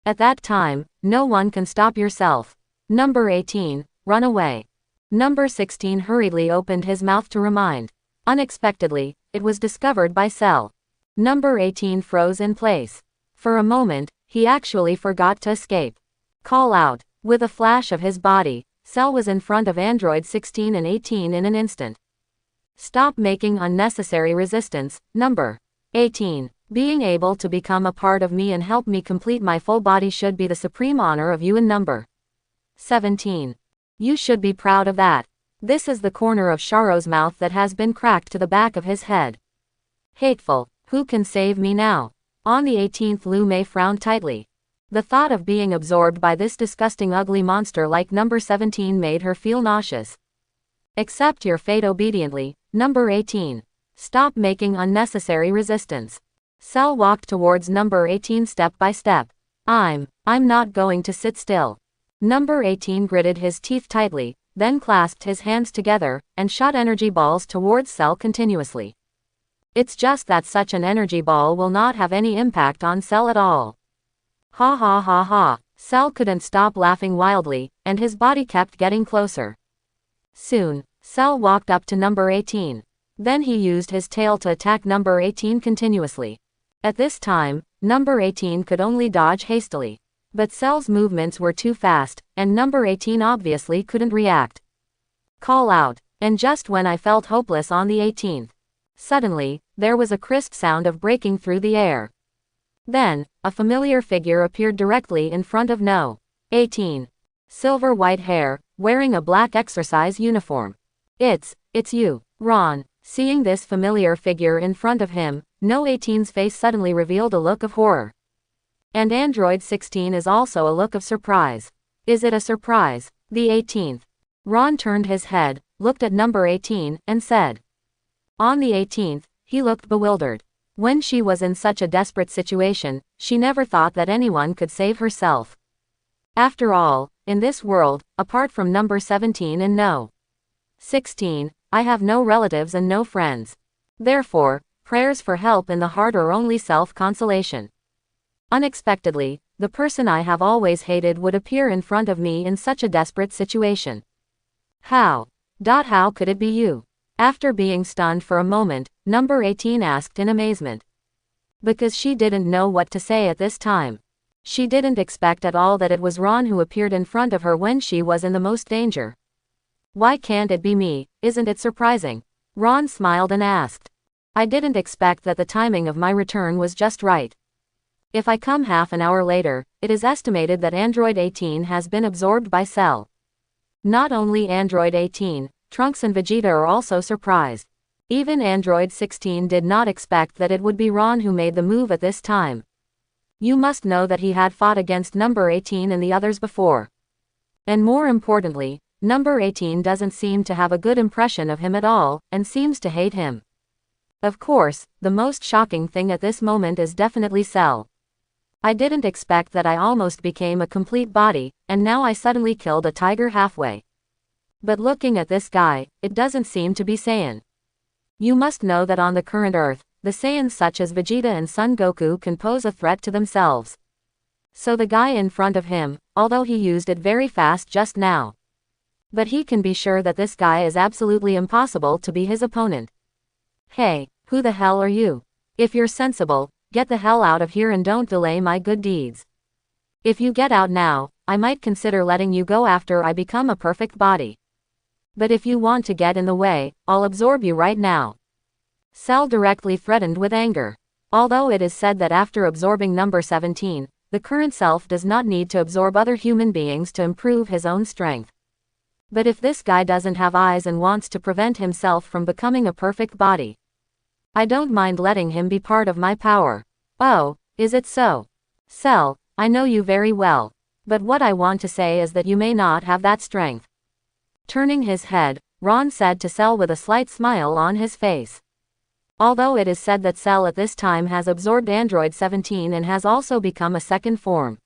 [SPEAKER 1] At that time, no one can stop yourself. Number 18, run away. Number 16 hurriedly opened his mouth to remind. Unexpectedly, it was discovered by Cell. Number 18 froze in place. For a moment, he actually forgot to escape. Call out. With a flash of his body, Cell was in front of Android 16 and 18 in an instant. Stop making unnecessary resistance, number 18. Being able to become a part of me and help me complete my full body should be the supreme honor of you and number 17. You should be proud of that. This is the corner of Sharo's mouth that has been cracked to the back of his head. Hateful, who can save me now? On the 18th, Lu Mei frowned tightly. The thought of being absorbed by this disgusting ugly monster like number 17 made her feel nauseous. Accept your fate obediently, number 18. Stop making unnecessary resistance. Cell walked towards number 18 step by step. I'm not going to sit still. Number 18 gritted his teeth tightly, then clasped his hands together, and shot energy balls towards Cell continuously. It's just that such an energy ball will not have any impact on Cell at all. Ha ha ha ha. Cell couldn't stop laughing wildly, and his body kept getting closer. Soon, Cell walked up to number 18. Then he used his tail to attack number 18 continuously. At this time, number 18 could only dodge hastily. But Cell's movements were too fast, and number 18 obviously couldn't react. Call out. And just when I felt hopeless on the 18th. Suddenly, there was a crisp sound of breaking through the air. Then, a familiar figure appeared directly in front of No. 18. Silver white hair, wearing a black exercise uniform. It's you, Ron. Seeing this familiar figure in front of him, No 18's face suddenly revealed a look of horror. And Android 16 is also a look of surprise. Is it a surprise? The 18th. Ron turned his head, looked at number 18, and said. On the 18th, he looked bewildered. When she was in such a desperate situation, she never thought that anyone could save herself. After all, in this world, apart from number 17 and No. 16, I have no relatives and no friends. Therefore, prayers for help in the heart are only self-consolation. Unexpectedly, the person I have always hated would appear in front of me in such a desperate situation. How could it be you? After being stunned for a moment, number 18 asked in amazement. Because she didn't know what to say at this time. She didn't expect at all that it was Ron who appeared in front of her when she was in the most danger. Why can't it be me? Isn't it surprising? Ron smiled and asked. I didn't expect that the timing of my return was just right. If I come half an hour later, it is estimated that Android 18 has been absorbed by Cell. Not only Android 18, Trunks and Vegeta are also surprised. Even Android 16 did not expect that it would be Ron who made the move at this time. You must know that he had fought against number 18 and the others before. And more importantly, number 18 doesn't seem to have a good impression of him at all, and seems to hate him. Of course, the most shocking thing at this moment is definitely Cell. I didn't expect that I almost became a complete body, and now I suddenly killed a tiger halfway. But looking at this guy, it doesn't seem to be Saiyan. You must know that on the current Earth, the Saiyans such as Vegeta and Son Goku can pose a threat to themselves. So the guy in front of him, although he used it very fast just now. But he can be sure that this guy is absolutely impossible to be his opponent. Hey, who the hell are you? If you're sensible, get the hell out of here and don't delay my good deeds. If you get out now, I might consider letting you go after I become a perfect body. But if you want to get in the way, I'll absorb you right now. Cell directly threatened with anger. Although it is said that after absorbing number 17, the current self does not need to absorb other human beings to improve his own strength. But if this guy doesn't have eyes and wants to prevent himself from becoming a perfect body, I don't mind letting him be part of my power. Oh, is it so? Cell, I know you very well. But what I want to say is that you may not have that strength. Turning his head, Ron said to Cell with a slight smile on his face. Although it is said that Cell at this time has absorbed Android 17 and has also become a second form.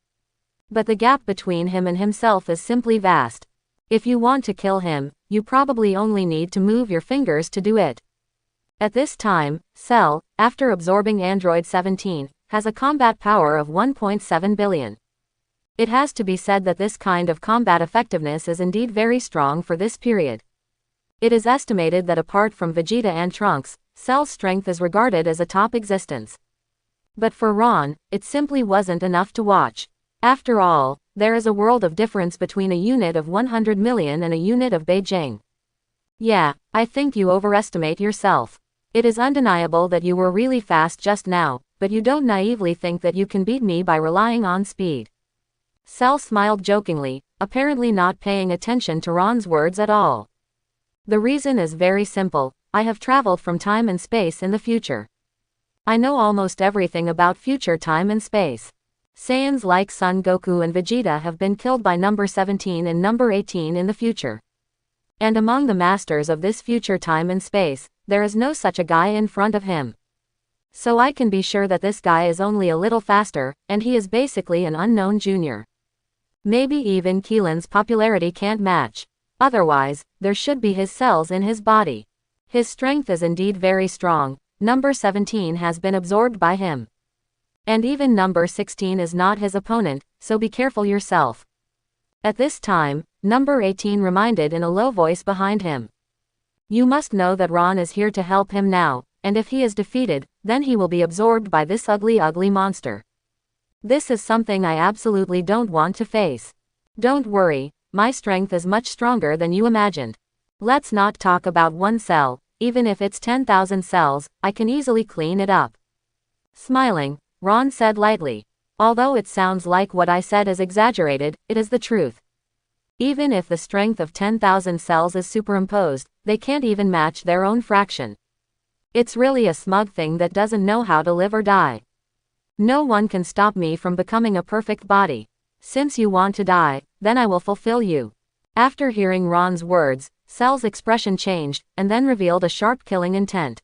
[SPEAKER 1] But the gap between him and himself is simply vast. If you want to kill him, you probably only need to move your fingers to do it. At this time, Cell, after absorbing Android 17, has a combat power of 1.7 billion. It has to be said that this kind of combat effectiveness is indeed very strong for this period. It is estimated that apart from Vegeta and Trunks, Cell's strength is regarded as a top existence. But for Ron, it simply wasn't enough to watch. After all, there is a world of difference between a unit of 100 million and a unit of Beijing. Yeah, I think you overestimate yourself. It is undeniable that you were really fast just now, but you don't naively think that you can beat me by relying on speed. Cell smiled jokingly, apparently not paying attention to Ron's words at all. The reason is very simple. I have traveled from time and space in the future. I know almost everything about future time and space. Saiyans like Son Goku and Vegeta have been killed by number 17 and number 18 in the future. And among the masters of this future time and space, there is no such a guy in front of him. So I can be sure that this guy is only a little faster, and he is basically an unknown junior. Maybe even Keelan's popularity can't match. Otherwise, there should be his cells in his body. His strength is indeed very strong. Number 17 has been absorbed by him. And even number 16 is not his opponent, so be careful yourself. At this time, number 18 reminded in a low voice behind him. You must know that Ron is here to help him now, and if he is defeated, then he will be absorbed by this ugly monster. This is something I absolutely don't want to face. Don't worry, my strength is much stronger than you imagined. Let's not talk about one cell, even if it's 10,000 cells, I can easily clean it up. Smiling, Ron said lightly. Although it sounds like what I said is exaggerated, it is the truth. Even if the strength of 10,000 cells is superimposed, they can't even match their own fraction. It's really a smug thing that doesn't know how to live or die. No one can stop me from becoming a perfect body. Since you want to die, then I will fulfill you. After hearing Ron's words, Cell's expression changed, and then revealed a sharp killing intent.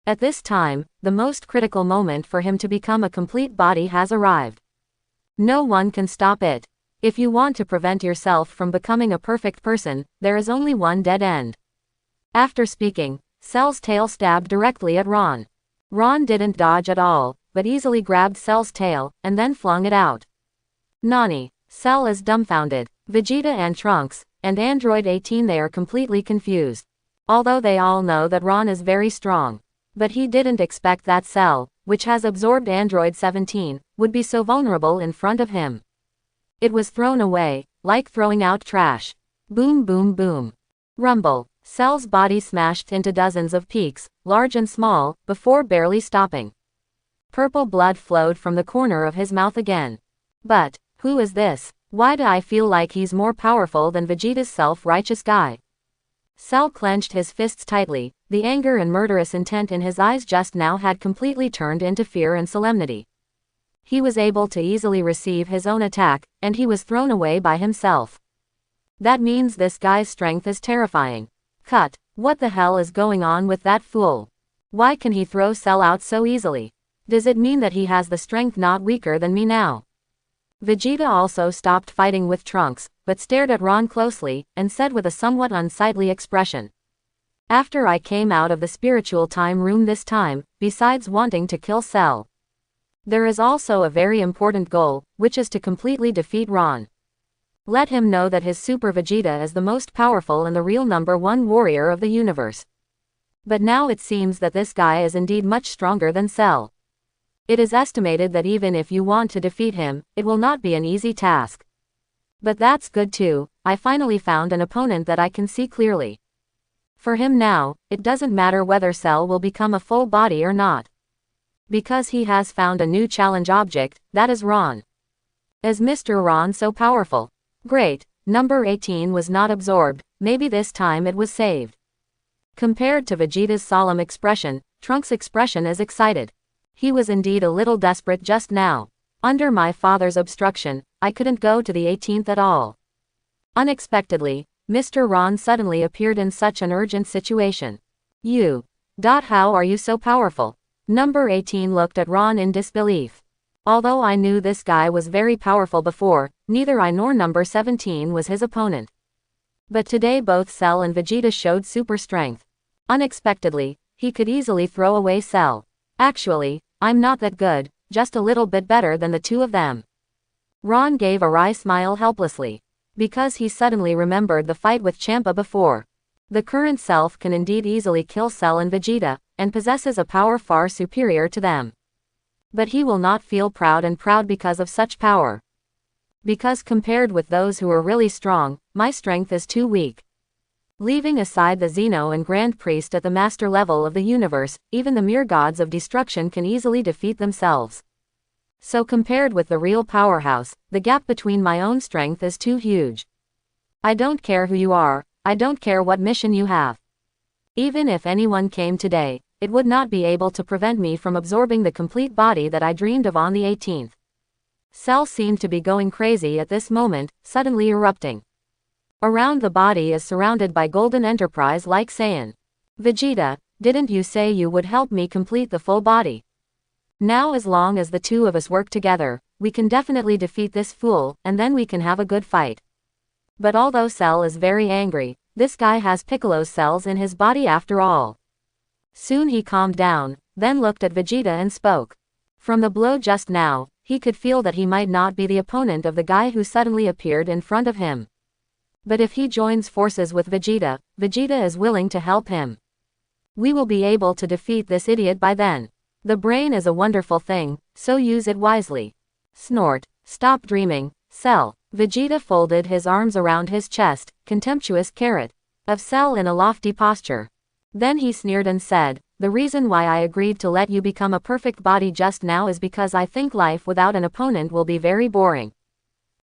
[SPEAKER 1] At this time, the most critical moment for him to become a complete body has arrived. No one can stop it. If you want to prevent yourself from becoming a perfect person, there is only one dead end. After speaking, Cell's tail stabbed directly at Ron. Ron didn't dodge at all, but easily grabbed Cell's tail, and then flung it out. Nani? Cell is dumbfounded. Vegeta and Trunks, and Android 18, they are completely confused. Although they all know that Ron is very strong. But he didn't expect that Cell, which has absorbed Android 17, would be so vulnerable in front of him. It was thrown away, like throwing out trash. Boom boom boom. Rumble. Cell's body smashed into dozens of peaks, large and small, before barely stopping. Purple blood flowed from the corner of his mouth again. But, who is this? Why do I feel like he's more powerful than Vegeta's self-righteous guy? Cell clenched his fists tightly, the anger and murderous intent in his eyes just now had completely turned into fear and solemnity. He was able to easily receive his own attack, and he was thrown away by himself. That means this guy's strength is terrifying. Cut, what the hell is going on with that fool? Why can he throw Cell out so easily? Does it mean that he has the strength not weaker than me now? Vegeta also stopped fighting with Trunks, but stared at Ron closely, and said with a somewhat unsightly expression. After I came out of the spiritual time room this time, besides wanting to kill Cell, there is also a very important goal, which is to completely defeat Ron. Let him know that his Super Vegeta is the most powerful and the real #1 warrior of the universe. But now it seems that this guy is indeed much stronger than Cell. It is estimated that even if you want to defeat him, it will not be an easy task. But that's good too, I finally found an opponent that I can see clearly. For him now, it doesn't matter whether Cell will become a full body or not. Because he has found a new challenge object, that is Ron. Is Mr. Ron so powerful? Great, number 18 was not absorbed, maybe this time it was saved. Compared to Vegeta's solemn expression, Trunks' expression is excited. He was indeed a little desperate just now. Under my father's obstruction, I couldn't go to the 18th at all. Unexpectedly, Mr. Ron suddenly appeared in such an urgent situation. How are you so powerful? Number 18 looked at Ron in disbelief. Although I knew this guy was very powerful before, neither I nor number 17 was his opponent. But today both Cell and Vegeta showed super strength. Unexpectedly, he could easily throw away Cell. Actually, I'm not that good, just a little bit better than the two of them. Ron gave a wry smile helplessly. Because he suddenly remembered the fight with Champa before. The current self can indeed easily kill Cell and Vegeta, and possesses a power far superior to them. But he will not feel proud because of such power. Because compared with those who are really strong, my strength is too weak. Leaving aside the Xeno and Grand Priest at the master level of the universe, even the mere gods of destruction can easily defeat themselves. So compared with the real powerhouse, the gap between my own strength is too huge. I don't care who you are, I don't care what mission you have. Even if anyone came today, it would not be able to prevent me from absorbing the complete body that I dreamed of on the 18th. Cell seemed to be going crazy at this moment, suddenly erupting. Around the body is surrounded by golden enterprise like Saiyan. Vegeta, didn't you say you would help me complete the full body? Now as long as the two of us work together, we can definitely defeat this fool, and then we can have a good fight. But although Cell is very angry, this guy has Piccolo's cells in his body after all. Soon he calmed down, then looked at Vegeta and spoke. From the blow just now, he could feel that he might not be the opponent of the guy who suddenly appeared in front of him. But if he joins forces with Vegeta, Vegeta is willing to help him. We will be able to defeat this idiot by then. The brain is a wonderful thing, so use it wisely. Snort, stop dreaming, Cell. Vegeta folded his arms around his chest, contemptuous carrot of Cell in a lofty posture. Then he sneered and said, the reason why I agreed to let you become a perfect body just now is because I think life without an opponent will be very boring.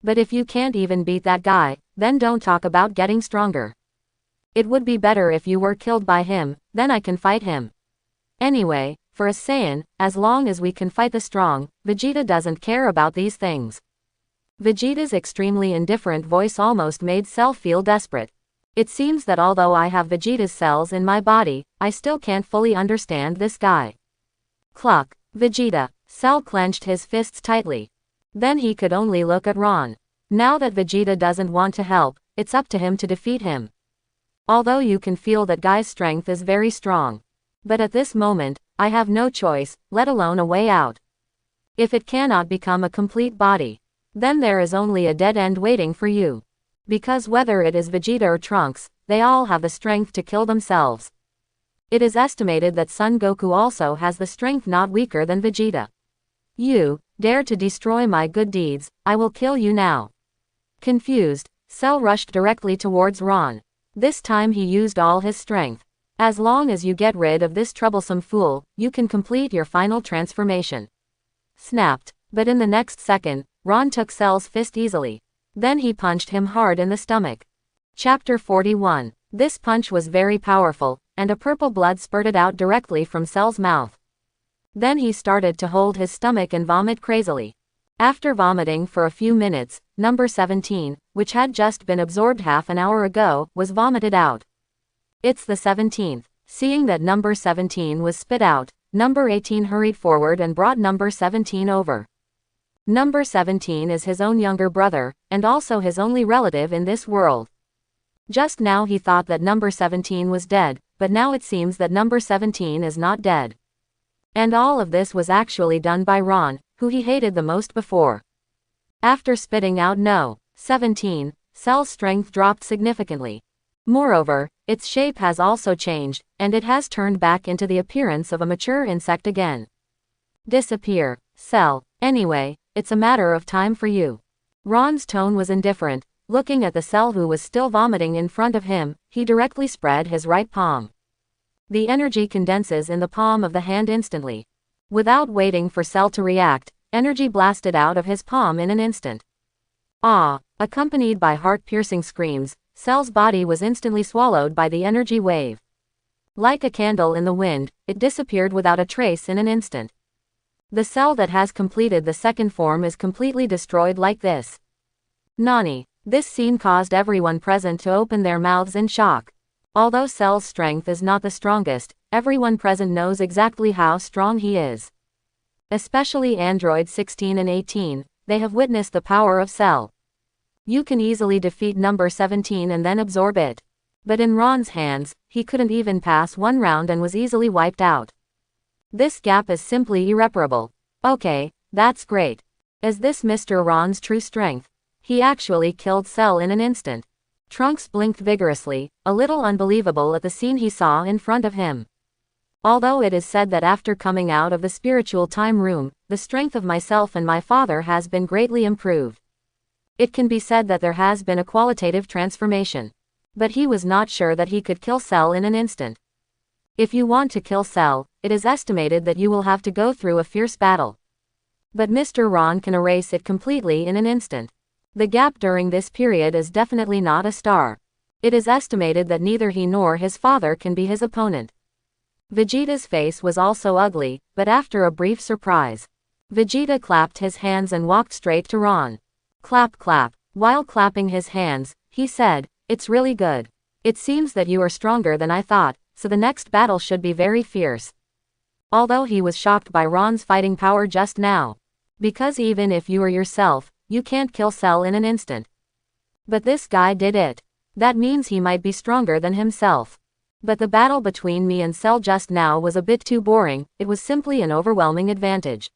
[SPEAKER 1] But if you can't even beat that guy, then don't talk about getting stronger. It would be better if you were killed by him, then I can fight him. Anyway, for a Saiyan, as long as we can fight the strong, Vegeta doesn't care about these things. Vegeta's extremely indifferent voice almost made Cell feel desperate. It seems that although I have Vegeta's cells in my body, I still can't fully understand this guy. Cluck, Vegeta. Cell clenched his fists tightly. Then he could only look at Ron. Now that Vegeta doesn't want to help, it's up to him to defeat him. Although you can feel that guy's strength is very strong. But at this moment, I have no choice, let alone a way out. If it cannot become a complete body, then there is only a dead end waiting for you. Because whether it is Vegeta or Trunks, they all have the strength to kill themselves. It is estimated that Son Goku also has the strength not weaker than Vegeta. You dare to destroy my good deeds, I will kill you now. Confused, Cell rushed directly towards Ron. This time he used all his strength. As long as you get rid of this troublesome fool, you can complete your final transformation. Snapped, but in the next second, Ron took Cell's fist easily. Then he punched him hard in the stomach. Chapter 41. This punch was very powerful, and a purple blood spurted out directly from Cell's mouth. Then he started to hold his stomach and vomit crazily. After vomiting for a few minutes, number 17, which had just been absorbed half an hour ago, was vomited out. It's the 17th. Seeing that number 17 was spit out, number 18 hurried forward and brought number 17 over. Number 17 is his own younger brother, and also his only relative in this world. Just now he thought that number 17 was dead, but now it seems that number 17 is not dead. And all of this was actually done by Ron, who he hated the most before. After spitting out no. 17, Cell's strength dropped significantly. Moreover, its shape has also changed, and it has turned back into the appearance of a mature insect again. Disappear, Cell. Anyway, it's a matter of time for you. Ron's tone was indifferent. Looking at the Cell who was still vomiting in front of him, he directly spread his right palm. The energy condenses in the palm of the hand instantly. Without waiting for Cell to react, energy blasted out of his palm in an instant. Ah! Accompanied by heart-piercing screams, Cell's body was instantly swallowed by the energy wave. Like a candle in the wind, it disappeared without a trace in an instant. The Cell that has completed the second form is completely destroyed like this. Nani! This scene caused everyone present to open their mouths in shock. Although Cell's strength is not the strongest, everyone present knows exactly how strong he is. Especially androids 16 and 18, they have witnessed the power of Cell. You can easily defeat number 17 and then absorb it. But in Ron's hands, he couldn't even pass one round and was easily wiped out. This gap is simply irreparable. Okay, that's great. Is this Mr. Ron's true strength? He actually killed Cell in an instant. Trunks blinked vigorously, a little unbelievable at the scene he saw in front of him. Although it is said that after coming out of the spiritual time room, the strength of myself and my father has been greatly improved. It can be said that there has been a qualitative transformation. But he was not sure that he could kill Cell in an instant. If you want to kill Cell, it is estimated that you will have to go through a fierce battle. But Mr. Ron can erase it completely in an instant. The gap during this period is definitely not a star. It is estimated that neither he nor his father can be his opponent. Vegeta's face was also ugly, but after a brief surprise, Vegeta clapped his hands and walked straight to Ron. Clap clap. While clapping his hands, he said, "It's really good. It seems that you are stronger than I thought, so the next battle should be very fierce." Although he was shocked by Ron's fighting power just now. Because even if you are yourself, you can't kill Cell in an instant. But this guy did it. That means he might be stronger than himself. But the battle between me and Cell just now was a bit too boring, it was simply an overwhelming advantage.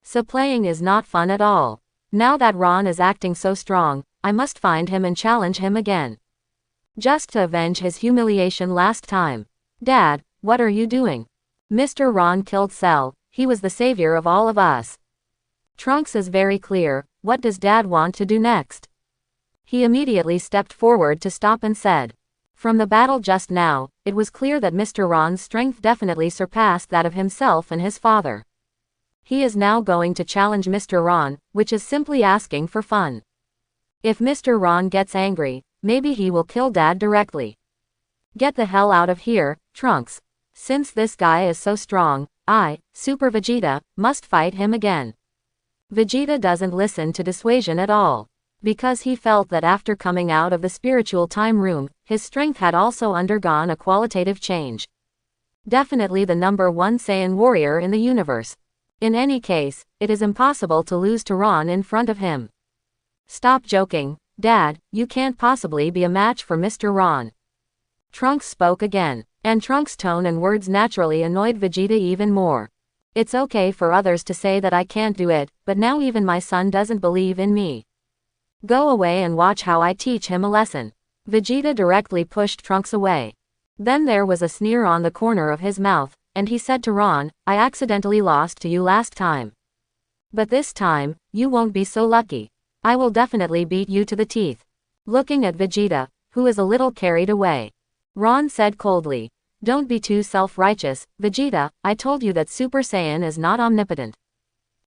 [SPEAKER 1] So playing is not fun at all. Now that Ron is acting so strong, I must find him and challenge him again. Just to avenge his humiliation last time. Dad, what are you doing? Mr. Ron killed Cell, he was the savior of all of us. Trunks is very clear, what does Dad want to do next? He immediately stepped forward to stop and said. From the battle just now, it was clear that Mr. Ron's strength definitely surpassed that of himself and his father. He is now going to challenge Mr. Ron, which is simply asking for fun. If Mr. Ron gets angry, maybe he will kill Dad directly. Get the hell out of here, Trunks. Since this guy is so strong, I, Super Vegeta, must fight him again. Vegeta doesn't listen to dissuasion at all. Because he felt that after coming out of the spiritual time room, his strength had also undergone a qualitative change. Definitely the number one Saiyan warrior in the universe. In any case, it is impossible to lose to Ron in front of him. Stop joking, Dad, you can't possibly be a match for Mr. Ron. Trunks spoke again, and Trunks' tone and words naturally annoyed Vegeta even more. It's okay for others to say that I can't do it, but now even my son doesn't believe in me. Go away and watch how I teach him a lesson. Vegeta directly pushed Trunks away. Then there was a sneer on the corner of his mouth, and he said to Ron, I accidentally lost to you last time. But this time, you won't be so lucky. I will definitely beat you to the teeth. Looking at Vegeta, who is a little carried away, Ron said coldly, don't be too self-righteous, Vegeta, I told you that Super Saiyan is not omnipotent.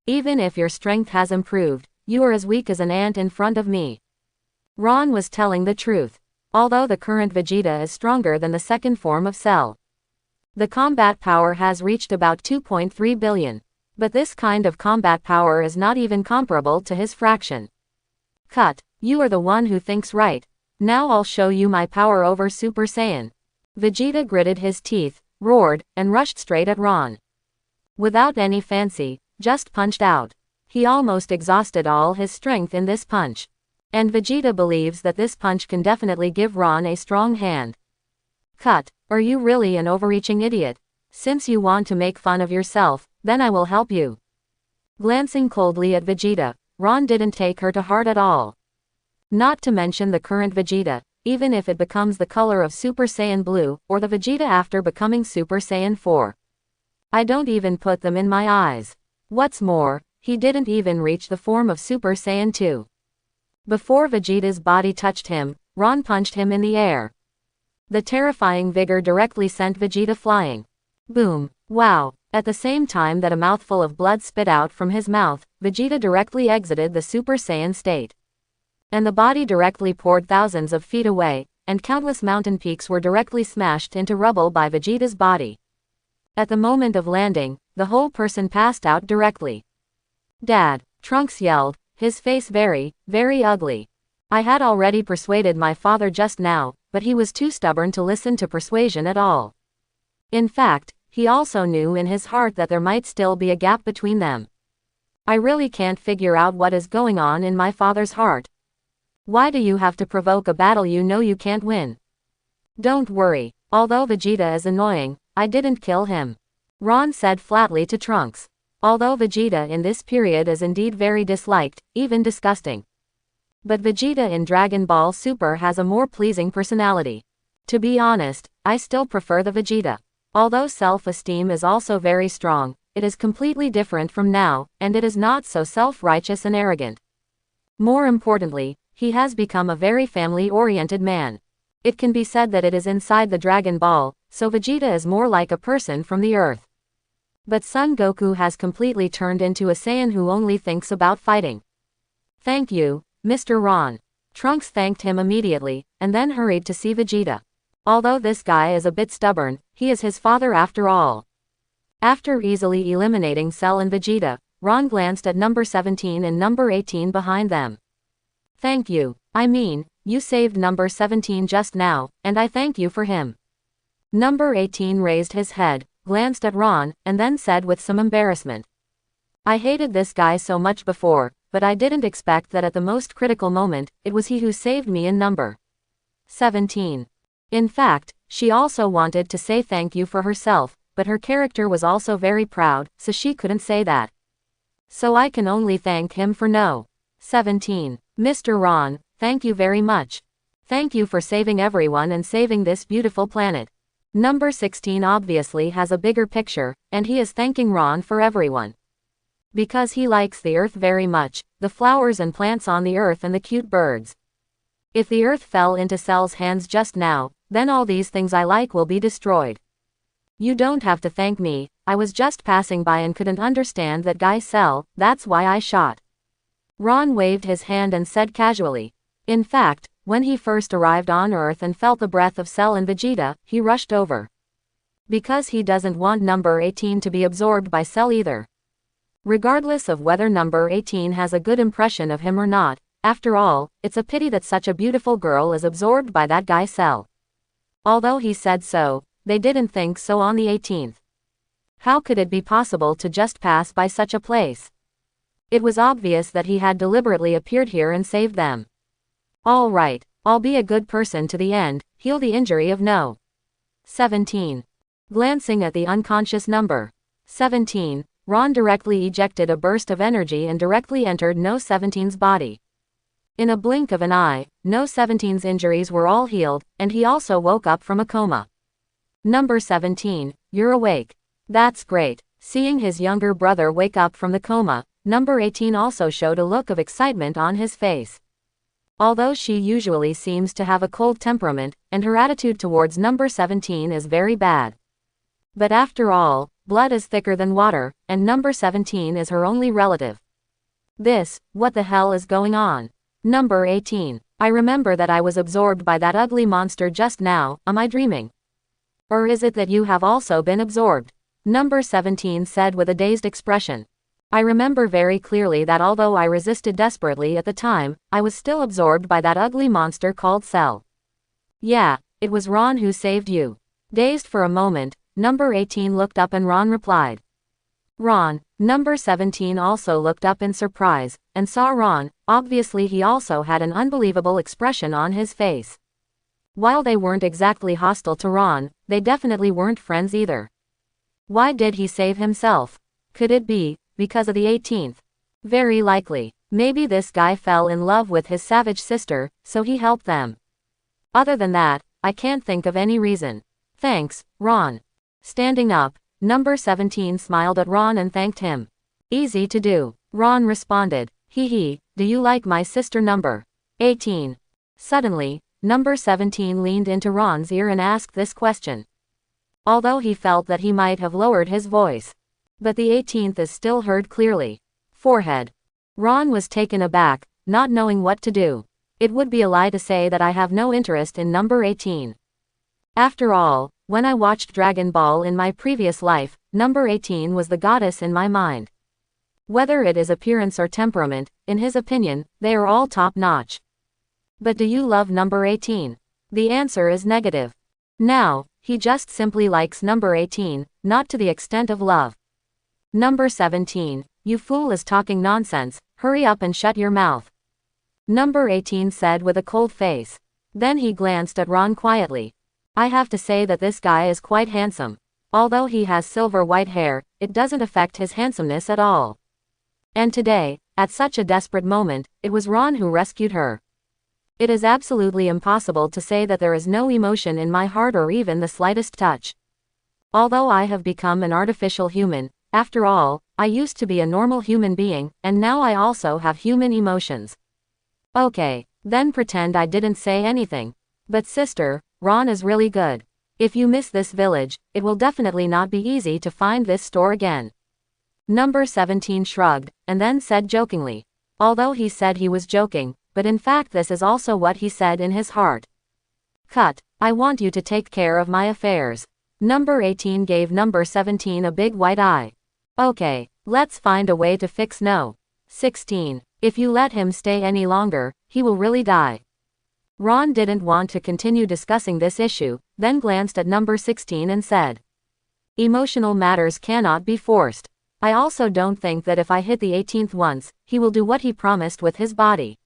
[SPEAKER 1] Even if your strength has improved, you are as weak as an ant in front of me. Ron was telling the truth. Although the current Vegeta is stronger than the second form of Cell. The combat power has reached about 2.3 billion. But this kind of combat power is not even comparable to his fraction. Cut, you are the one who thinks right. Now I'll show you my power over Super Saiyan. Vegeta gritted his teeth, roared, and rushed straight at Ron. Without any fancy, just punched out. He almost exhausted all his strength in this punch. And Vegeta believes that this punch can definitely give Ron a strong hand. Cut, are you really an overreaching idiot? Since you want to make fun of yourself, then I will help you. Glancing coldly at Vegeta, Ron didn't take her to heart at all. Not to mention the current Vegeta, even if it becomes the color of Super Saiyan Blue, or the Vegeta after becoming Super Saiyan 4. I don't even put them in my eyes. What's more, he didn't even reach the form of Super Saiyan 2. Before Vegeta's body touched him, Ron punched him in the air. The terrifying vigor directly sent Vegeta flying. Boom, wow. At the same time that a mouthful of blood spit out from his mouth, Vegeta directly exited the Super Saiyan state. And the body directly poured thousands of feet away, and countless mountain peaks were directly smashed into rubble by Vegeta's body. At the moment of landing, the whole person passed out directly. Dad, Trunks yelled, his face very, very ugly. I had already persuaded my father just now, but he was too stubborn to listen to persuasion at all. In fact, he also knew in his heart that there might still be a gap between them. I really can't figure out what is going on in my father's heart. Why do you have to provoke a battle you know you can't win? Don't worry, although Vegeta is annoying, I didn't kill him. Ron said flatly to Trunks. Although Vegeta in this period is indeed very disliked, even disgusting. But Vegeta in Dragon Ball Super has a more pleasing personality. To be honest, I still prefer the Vegeta. Although self-esteem is also very strong, it is completely different from now, and it is not so self-righteous and arrogant. More importantly, he has become a very family-oriented man. It can be said that it is inside the Dragon Ball, so Vegeta is more like a person from the earth. But Son Goku has completely turned into a Saiyan who only thinks about fighting. Thank you, Mr. Ron. Trunks thanked him immediately, and then hurried to see Vegeta. Although this guy is a bit stubborn, he is his father after all. After easily eliminating Cell and Vegeta, Ron glanced at number 17 and number 18 behind them. Thank you, I mean, you saved number 17 just now, and I thank you for him. Number 18 raised his head, glanced at Ron, and then said with some embarrassment. I hated this guy so much before, but I didn't expect that at the most critical moment, it was he who saved me in number 17. In fact, she also wanted to say thank you for herself, but her character was also very proud, so she couldn't say that. So I can only thank him for no. 17. Mr. Ron, thank you very much. Thank you for saving everyone and saving this beautiful planet. Number 16 obviously has a bigger picture, and he is thanking Ron for everyone. Because he likes the earth very much, the flowers and plants on the earth and the cute birds. If the earth fell into Cell's hands just now, then all these things I like will be destroyed. You don't have to thank me, I was just passing by and couldn't understand that guy Cell, that's why I shot. Ron waved his hand and said casually. In fact, when he first arrived on Earth and felt the breath of Cell and Vegeta, he rushed over. Because he doesn't want number 18 to be absorbed by Cell either. Regardless of whether number 18 has a good impression of him or not, after all, it's a pity that such a beautiful girl is absorbed by that guy Cell. Although he said so, they didn't think so on the 18th. How could it be possible to just pass by such a place? It was obvious that he had deliberately appeared here and saved them. All right, I'll be a good person to the end, heal the injury of No. 17. Glancing at the unconscious number 17, Ron directly ejected a burst of energy and directly entered No. 17's body. In a blink of an eye, No. 17's injuries were all healed, and he also woke up from a coma. Number 17, you're awake. That's great. Seeing his younger brother wake up from the coma, number 18 also showed a look of excitement on his face. Although she usually seems to have a cold temperament, and her attitude towards number 17 is very bad. But after all, blood is thicker than water, and number 17 is her only relative. What the hell is going on? Number 18, I remember that I was absorbed by that ugly monster just now, am I dreaming? Or is it that you have also been absorbed? Number 17 said with a dazed expression. I remember very clearly that although I resisted desperately at the time, I was still absorbed by that ugly monster called Cell. Yeah, it was Ron who saved you. Dazed for a moment, number 18 looked up and Ron replied. Ron, number 17 also looked up in surprise, and saw Ron. Obviously he also had an unbelievable expression on his face. While they weren't exactly hostile to Ron, they definitely weren't friends either. Why did he save himself? Could it be because of the 18th? Very likely. Maybe this guy fell in love with his savage sister, so he helped them. Other than that, I can't think of any reason. Thanks, Ron. Standing up, number 17 smiled at Ron and thanked him. Easy to do. Ron responded. Hee, do you like my sister number 18? Suddenly, number 17 leaned into Ron's ear and asked this question. Although he felt that he might have lowered his voice. But the 18th is still heard clearly. Forehead. Ron was taken aback, not knowing what to do. It would be a lie to say that I have no interest in number 18. After all, when I watched Dragon Ball in my previous life, number 18 was the goddess in my mind. Whether it is appearance or temperament, in his opinion, they are all top-notch. But do you love number 18? The answer is negative. Now, he just simply likes number 18, not to the extent of love. Number 17, you fool is talking nonsense, hurry up and shut your mouth. Number 18 said with a cold face. Then he glanced at Ron quietly. I have to say that this guy is quite handsome. Although he has silver white hair, it doesn't affect his handsomeness at all. And today, at such a desperate moment, it was Ron who rescued her. It is absolutely impossible to say that there is no emotion in my heart or even the slightest touch. Although I have become an artificial human, after all, I used to be a normal human being, and now I also have human emotions. Okay, then pretend I didn't say anything. But sister, Ron is really good. If you miss this village, it will definitely not be easy to find this store again. Number 17 shrugged, and then said jokingly. Although he said he was joking, but in fact this is also what he said in his heart. Cut, I want you to take care of my affairs. Number 18 gave number 17 a big white eye. Okay, let's find a way to fix No. 16. If you let him stay any longer, he will really die. Ron didn't want to continue discussing this issue, then glanced at number 16 and said. Emotional matters cannot be forced. I also don't think that if I hit the 18th once, he will do what he promised with his body.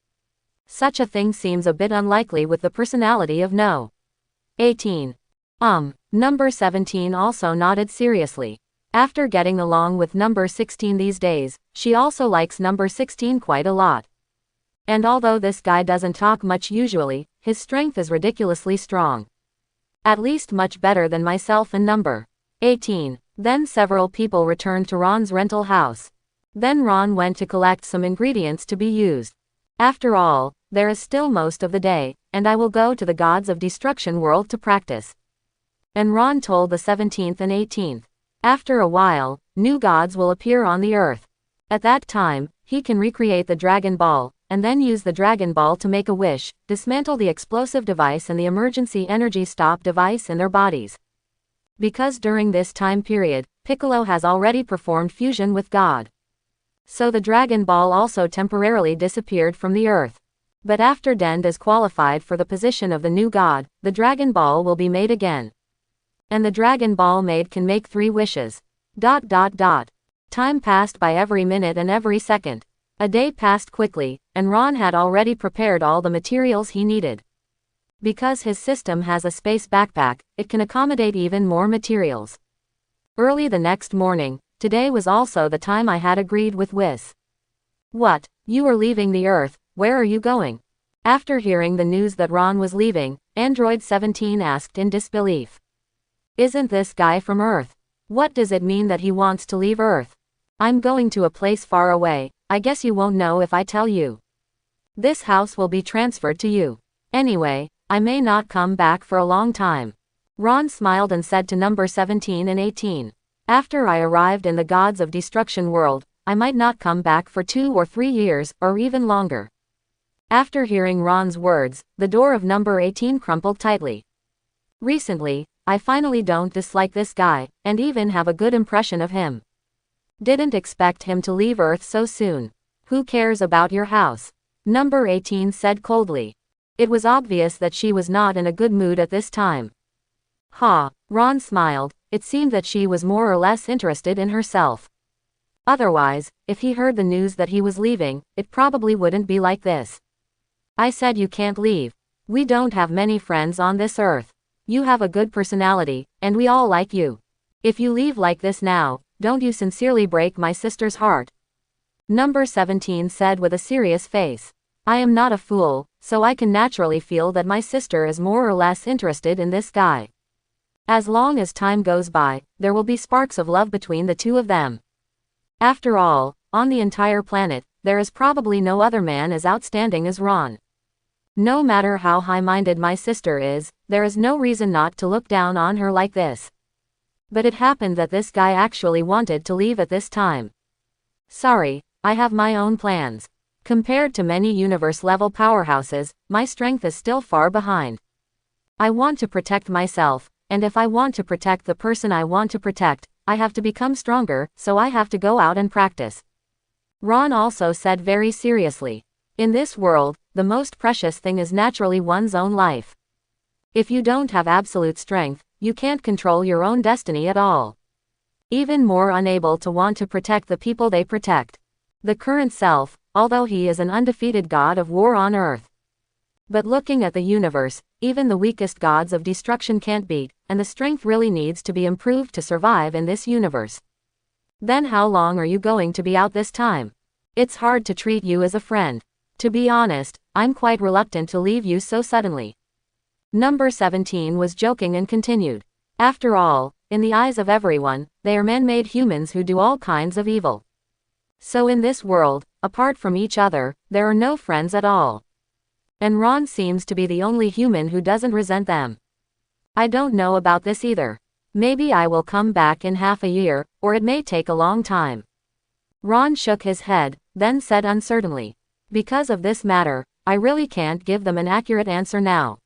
[SPEAKER 1] Such a thing seems a bit unlikely with the personality of No. 18. Number 17 also nodded seriously. After getting along with number 16 these days, she also likes number 16 quite a lot. And although this guy doesn't talk much usually, his strength is ridiculously strong. At least much better than myself and number 18. Then several people returned to Ron's rental house. Then Ron went to collect some ingredients to be used. After all, there is still most of the day, and I will go to the Gods of Destruction world to practice. And Ron told the 17th and 18th. After a while, new gods will appear on the earth. At that time, he can recreate the Dragon Ball, and then use the Dragon Ball to make a wish, dismantle the explosive device and the emergency energy stop device in their bodies. Because during this time period, Piccolo has already performed fusion with God. So the Dragon Ball also temporarily disappeared from the earth. But after Dend is qualified for the position of the new god, the Dragon Ball will be made again. And the Dragon Ball made can make 3 wishes. Time passed by every minute and every second. A day passed quickly, and Ron had already prepared all the materials he needed. Because his system has a space backpack, it can accommodate even more materials. Early the next morning, today was also the time I had agreed with Whis. What? You are leaving the Earth, where are you going? After hearing the news that Ron was leaving, Android 17 asked in disbelief. Isn't this guy from Earth? What does it mean that he wants to leave Earth? I'm going to a place far away, I guess you won't know if I tell you. This house will be transferred to you. Anyway, I may not come back for a long time. Ron smiled and said to number 17 and 18. After I arrived in the Gods of Destruction world, I might not come back for 2 or 3 years, or even longer. After hearing Ron's words, the door of number 18 crumpled tightly. Recently, I finally don't dislike this guy, and even have a good impression of him. Didn't expect him to leave Earth so soon. Who cares about your house? Number 18 said coldly. It was obvious that she was not in a good mood at this time. Ha, Ron smiled, it seemed that she was more or less interested in herself. Otherwise, if he heard the news that he was leaving, it probably wouldn't be like this. I said you can't leave. We don't have many friends on this Earth. You have a good personality, and we all like you. If you leave like this now, don't you sincerely break my sister's heart? Number 17 said with a serious face. I am not a fool, so I can naturally feel that my sister is more or less interested in this guy. As long as time goes by, there will be sparks of love between the two of them. After all, on the entire planet, there is probably no other man as outstanding as Ron. No matter how high-minded my sister is, there is no reason not to look down on her like this. But it happened that this guy actually wanted to leave at this time. Sorry, I have my own plans. Compared to many universe-level powerhouses, my strength is still far behind. I want to protect myself, and if I want to protect the person I want to protect, I have to become stronger, so I have to go out and practice. Ron also said very seriously. In this world, the most precious thing is naturally one's own life. If you don't have absolute strength, you can't control your own destiny at all. Even more unable to want to protect the people they protect. The current self, although he is an undefeated god of war on Earth. But looking at the universe, even the weakest gods of destruction can't beat, and the strength really needs to be improved to survive in this universe. Then how long are you going to be out this time? It's hard to treat you as a friend. To be honest, I'm quite reluctant to leave you so suddenly. Number 17 was joking and continued. After all, in the eyes of everyone, they are man-made humans who do all kinds of evil. So in this world, apart from each other, there are no friends at all. And Ron seems to be the only human who doesn't resent them. I don't know about this either. Maybe I will come back in half a year, or it may take a long time. Ron shook his head, then said uncertainly. Because of this matter, I really can't give them an accurate answer now.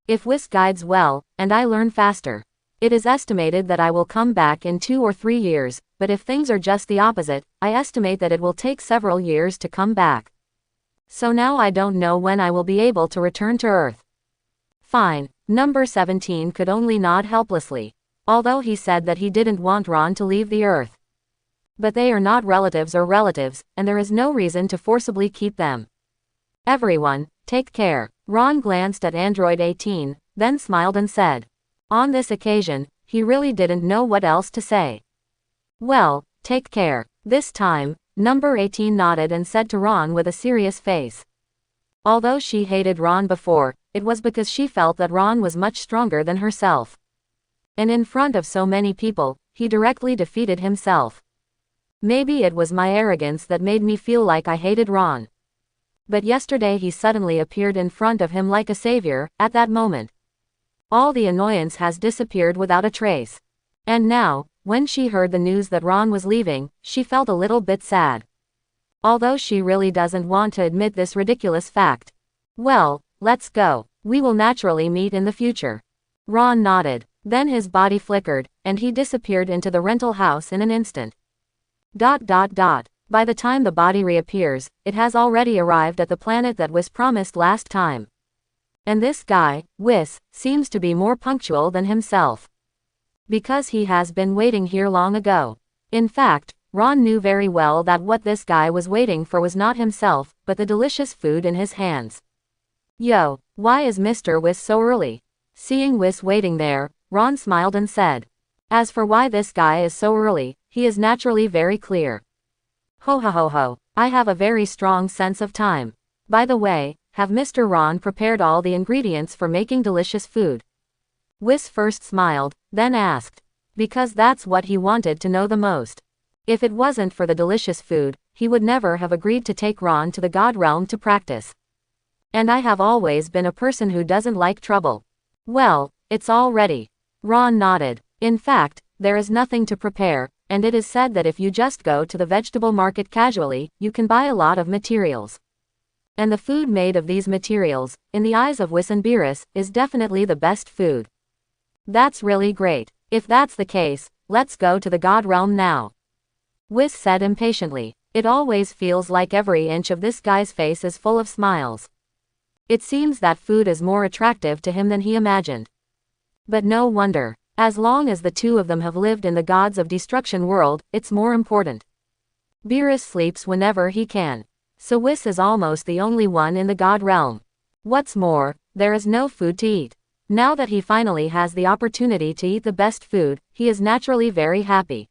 [SPEAKER 1] If Whis guides well, and I learn faster, it is estimated that I will come back in 2 or 3 years, but if things are just the opposite, I estimate that it will take several years to come back. So now I don't know when I will be able to return to Earth. Fine, number 17 could only nod helplessly, although he said that he didn't want Ron to leave the Earth. But they are not relatives or relatives, and there is no reason to forcibly keep them. Everyone, take care. Ron glanced at Android 18, then smiled and said. On this occasion, he really didn't know what else to say. Well, take care. This time, number 18 nodded and said to Ron with a serious face. Although she hated Ron before, it was because she felt that Ron was much stronger than herself. And in front of so many people, he directly defeated himself. Maybe it was my arrogance that made me feel like I hated Ron. But yesterday he suddenly appeared in front of him like a savior. At that moment, all the annoyance has disappeared without a trace. And now, when she heard the news that Ron was leaving, she felt a little bit sad. Although she really doesn't want to admit this ridiculous fact. Well, let's go. We will naturally meet in the future. Ron nodded. Then his body flickered, and he disappeared into the rental house in an instant. By the time the body reappears, it has already arrived at the planet that was promised last time. And this guy, Whis, seems to be more punctual than himself. Because he has been waiting here long ago. In fact, Ron knew very well that what this guy was waiting for was not himself, but the delicious food in his hands. Yo, why is Mr. Whis so early? Seeing Whis waiting there, Ron smiled and said. As for why this guy is so early, he is naturally very clear. Ho ho ho ho, I have a very strong sense of time. By the way, have Mr. Ron prepared all the ingredients for making delicious food? Whis first smiled, then asked. Because that's what he wanted to know the most. If it wasn't for the delicious food, he would never have agreed to take Ron to the God Realm to practice. And I have always been a person who doesn't like trouble. Well, it's all ready. Ron nodded. In fact, there is nothing to prepare, and it is said that if you just go to the vegetable market casually, you can buy a lot of materials. And the food made of these materials, in the eyes of Whis and Beerus, is definitely the best food. That's really great. If that's the case, let's go to the God Realm now. Whis said impatiently. It always feels like every inch of this guy's face is full of smiles. It seems that food is more attractive to him than he imagined. But no wonder. As long as the two of them have lived in the Gods of Destruction world, it's more important. Beerus sleeps whenever he can. So Whis is almost the only one in the God Realm. What's more, there is no food to eat. Now that he finally has the opportunity to eat the best food, he is naturally very happy.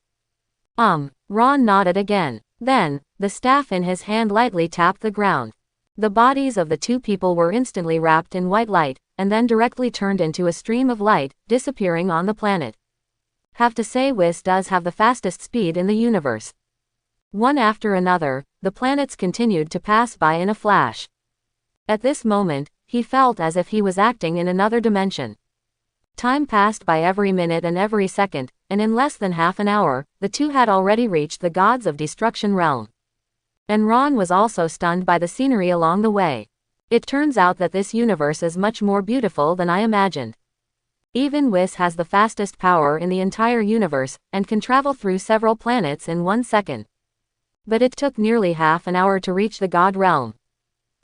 [SPEAKER 1] Ron nodded again. Then, the staff in his hand lightly tapped the ground. The bodies of the two people were instantly wrapped in white light, and then directly turned into a stream of light, disappearing on the planet. Have to say Whis does have the fastest speed in the universe. One after another, the planets continued to pass by in a flash. At this moment, he felt as if he was acting in another dimension. Time passed by every minute and every second, and in less than half an hour, the two had already reached the Gods of Destruction realm. And Ron was also stunned by the scenery along the way. It turns out that this universe is much more beautiful than I imagined. Even Whis has the fastest power in the entire universe, and can travel through several planets in 1 second. But it took nearly half an hour to reach the God Realm.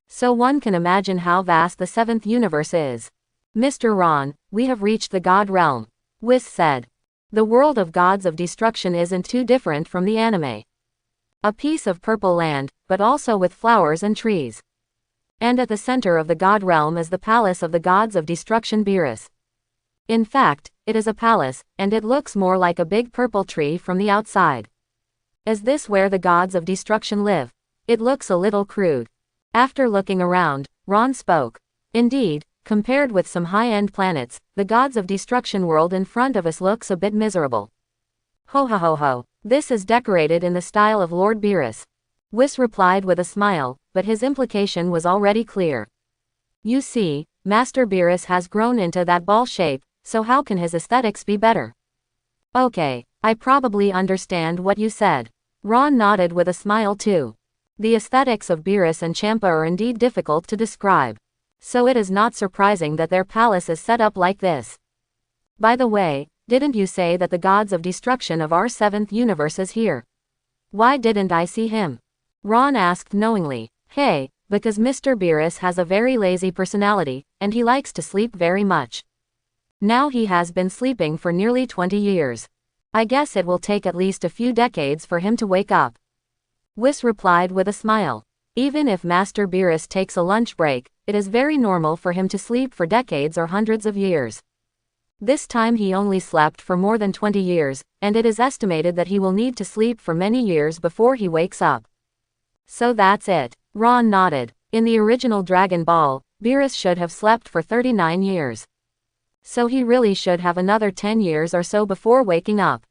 [SPEAKER 1] So one can imagine how vast the 7th universe is. Mr. Ron, we have reached the God Realm. Whis said. The world of Gods of Destruction isn't too different from the anime. A piece of purple land, but also with flowers and trees. And at the center of the God Realm is the palace of the Gods of Destruction Beerus. In fact, it is a palace, and it looks more like a big purple tree from the outside. Is this where the Gods of Destruction live? It looks a little crude. After looking around, Ron spoke. Indeed, compared with some high-end planets, the Gods of Destruction world in front of us looks a bit miserable. Ho ho ho ho, this is decorated in the style of Lord Beerus. Whis replied with a smile, but his implication was already clear. You see, Master Beerus has grown into that ball shape, so how can his aesthetics be better? Okay, I probably understand what you said. Ron nodded with a smile too. The aesthetics of Beerus and Champa are indeed difficult to describe. So it is not surprising that their palace is set up like this. By the way, didn't you say that the Gods of Destruction of our 7th universe is here? Why didn't I see him? Ron asked knowingly. Hey, because Mr. Beerus has a very lazy personality, and he likes to sleep very much. Now he has been sleeping for nearly 20 years. I guess it will take at least a few decades for him to wake up. Whis replied with a smile. Even if Master Beerus takes a lunch break, it is very normal for him to sleep for decades or hundreds of years. This time he only slept for more than 20 years, and it is estimated that he will need to sleep for many years before he wakes up. So that's it. Ron nodded. In the original Dragon Ball, Beerus should have slept for 39 years. So he really should have another 10 years or so before waking up.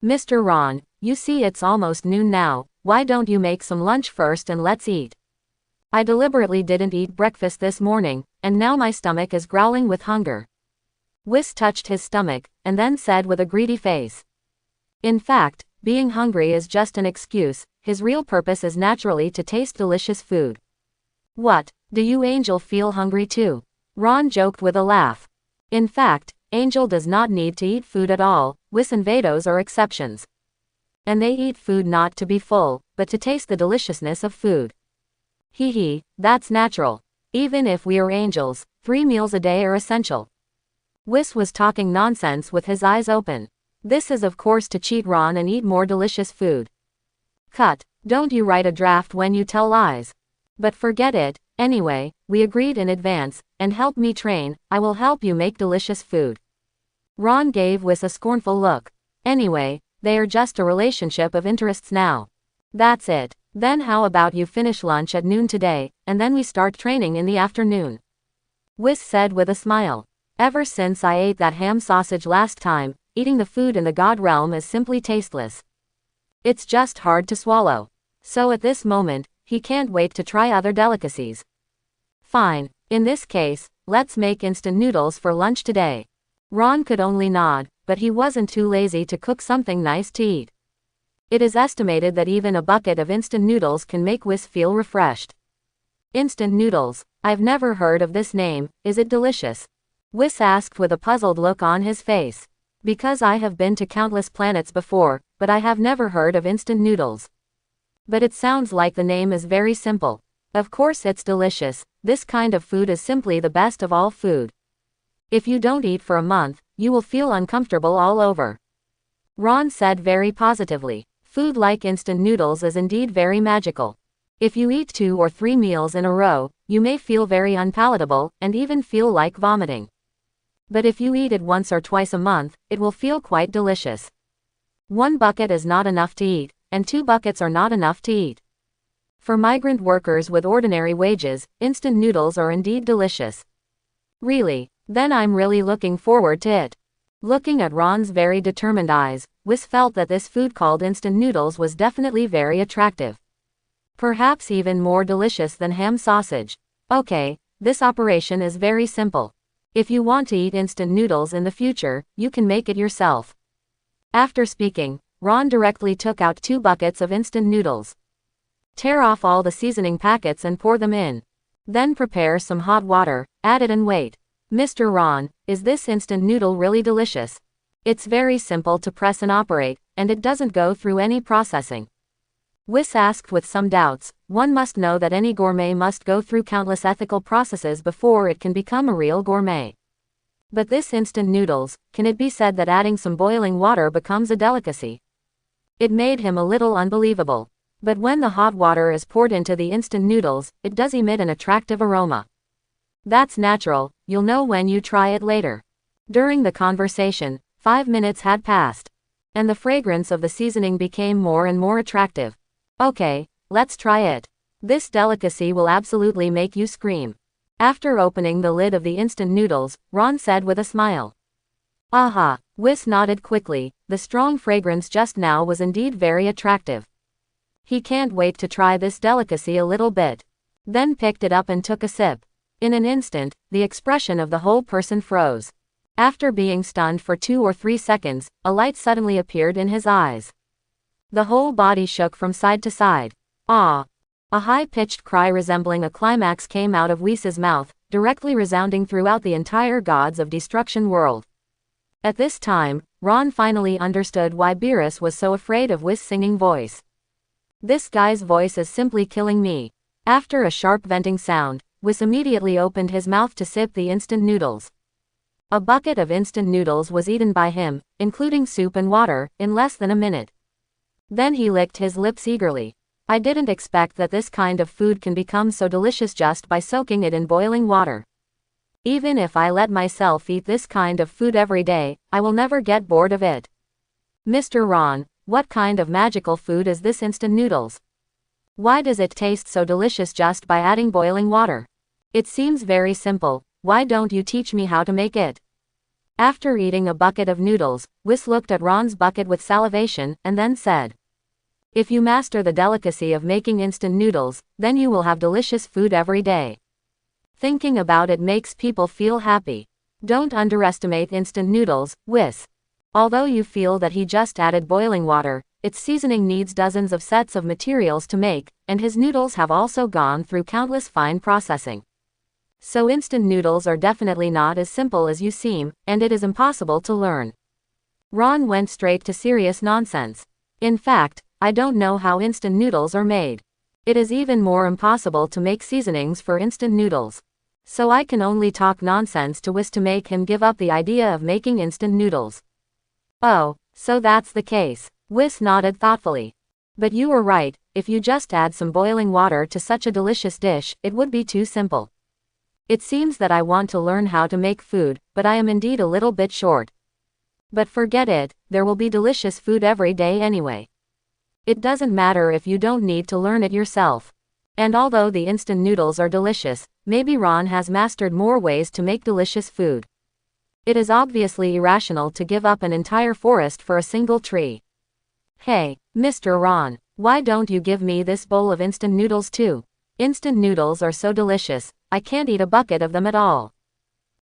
[SPEAKER 1] Mr. Ron, you see it's almost noon now, why don't you make some lunch first and let's eat? I deliberately didn't eat breakfast this morning, and now my stomach is growling with hunger. Whis touched his stomach, and then said with a greedy face. In fact, being hungry is just an excuse, his real purpose is naturally to taste delicious food. What, do you Angel feel hungry too? Ron joked with a laugh. In fact, Angel does not need to eat food at all, Whis and Vados are exceptions. And they eat food not to be full, but to taste the deliciousness of food. Hee hee, that's natural. Even if we are angels, 3 meals a day are essential. Whis was talking nonsense with his eyes open. This is of course to cheat Ron and eat more delicious food. Cut, don't you write a draft when you tell lies. But forget it, Anyway, we agreed in advance, and help me train, I will help you make delicious food. Ron gave Whis a scornful look. Anyway, they are just a relationship of interests now. That's it. Then how about you finish lunch at noon today, and then we start training in the afternoon? Whis said with a smile. Ever since I ate that ham sausage last time, eating the food in the god realm is simply tasteless. It's just hard to swallow. So at this moment, he can't wait to try other delicacies. Fine. In this case, let's make instant noodles for lunch today. Ron could only nod, but he wasn't too lazy to cook something nice to eat. It is estimated that even a bucket of instant noodles can make Whis feel refreshed. Instant noodles. I've never heard of this name, is it delicious? Whis asked with a puzzled look on his face. Because I have been to countless planets before, but I have never heard of instant noodles. But it sounds like the name is very simple. Of course it's delicious, this kind of food is simply the best of all food. If you don't eat for a month, you will feel uncomfortable all over. Ron said very positively. Food like instant noodles is indeed very magical. If you eat 2 or 3 meals in a row, you may feel very unpalatable, and even feel like vomiting. But if you eat it once or twice a month, it will feel quite delicious. 1 bucket is not enough to eat, and 2 buckets are not enough to eat. For migrant workers with ordinary wages, instant noodles are indeed delicious. Really? Then I'm really looking forward to it. Looking at Ron's very determined eyes, Whis felt that this food called instant noodles was definitely very attractive. Perhaps even more delicious than ham sausage. Okay, this operation is very simple. If you want to eat instant noodles in the future, you can make it yourself. After speaking, Ron directly took out 2 buckets of instant noodles. Tear off all the seasoning packets and pour them in. Then prepare some hot water, add it and wait. Mr. Ron, is this instant noodle really delicious? It's very simple to press and operate, and it doesn't go through any processing. Whis asked with some doubts. One must know that any gourmet must go through countless ethical processes before it can become a real gourmet. But this instant noodles, can it be said that adding some boiling water becomes a delicacy? It made him a little unbelievable. But when the hot water is poured into the instant noodles, it does emit an attractive aroma. That's natural, you'll know when you try it later. During the conversation, 5 minutes had passed. And the fragrance of the seasoning became more and more attractive. Okay, let's try it. This delicacy will absolutely make you scream. After opening the lid of the instant noodles, Ron said with a smile. Aha, Whis nodded quickly, the strong fragrance just now was indeed very attractive. He can't wait to try this delicacy a little bit. Then picked it up and took a sip. In an instant, the expression of the whole person froze. After being stunned for 2 or 3 seconds, a light suddenly appeared in his eyes. The whole body shook from side to side. Ah! A high-pitched cry resembling a climax came out of Whis's mouth, directly resounding throughout the entire Gods of Destruction world. At this time, Ron finally understood why Beerus was so afraid of Whis' singing voice. This guy's voice is simply killing me. After a sharp venting sound, Whis immediately opened his mouth to sip the instant noodles. A bucket of instant noodles was eaten by him, including soup and water, in less than a minute. Then he licked his lips eagerly. I didn't expect that this kind of food can become so delicious just by soaking it in boiling water. Even if I let myself eat this kind of food every day, I will never get bored of it. Mr. Ron, what kind of magical food is this instant noodles? Why does it taste so delicious just by adding boiling water? It seems very simple, why don't you teach me how to make it? After eating a bucket of noodles, Whis looked at Ron's bucket with salivation, and then said. If you master the delicacy of making instant noodles, then you will have delicious food every day. Thinking about it makes people feel happy. Don't underestimate instant noodles, Whis. Although you feel that he just added boiling water, its seasoning needs dozens of sets of materials to make, and his noodles have also gone through countless fine processing. So instant noodles are definitely not as simple as you seem, and it is impossible to learn. Ron went straight to serious nonsense. In fact, I don't know how instant noodles are made. It is even more impossible to make seasonings for instant noodles. So I can only talk nonsense to Whis to make him give up the idea of making instant noodles. Oh, so that's the case. Whis nodded thoughtfully. But you were right, if you just add some boiling water to such a delicious dish, it would be too simple. It seems that I want to learn how to make food, but I am indeed a little bit short. But forget it, there will be delicious food every day anyway. It doesn't matter if you don't need to learn it yourself. And although the instant noodles are delicious, maybe Ron has mastered more ways to make delicious food. It is obviously irrational to give up an entire forest for a single tree. Hey, Mr. Ron, why don't you give me this bowl of instant noodles too? Instant noodles are so delicious, I can't eat a bucket of them at all.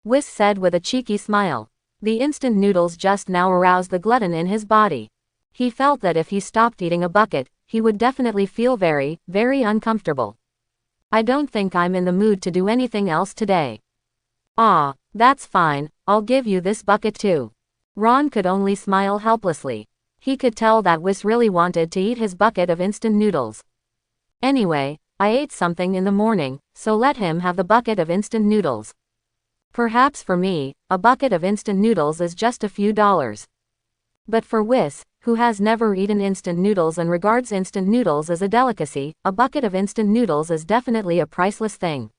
[SPEAKER 1] Whis said with a cheeky smile. The instant noodles just now aroused the glutton in his body. He felt that if he stopped eating a bucket, he would definitely feel very, very uncomfortable. I don't think I'm in the mood to do anything else today. Ah, that's fine, I'll give you this bucket too. Ron could only smile helplessly. He could tell that Whis really wanted to eat his bucket of instant noodles. Anyway, I ate something in the morning, so let him have the bucket of instant noodles. Perhaps for me, a bucket of instant noodles is just a few dollars. But for Whis, who has never eaten instant noodles and regards instant noodles as a delicacy, a bucket of instant noodles is definitely a priceless thing.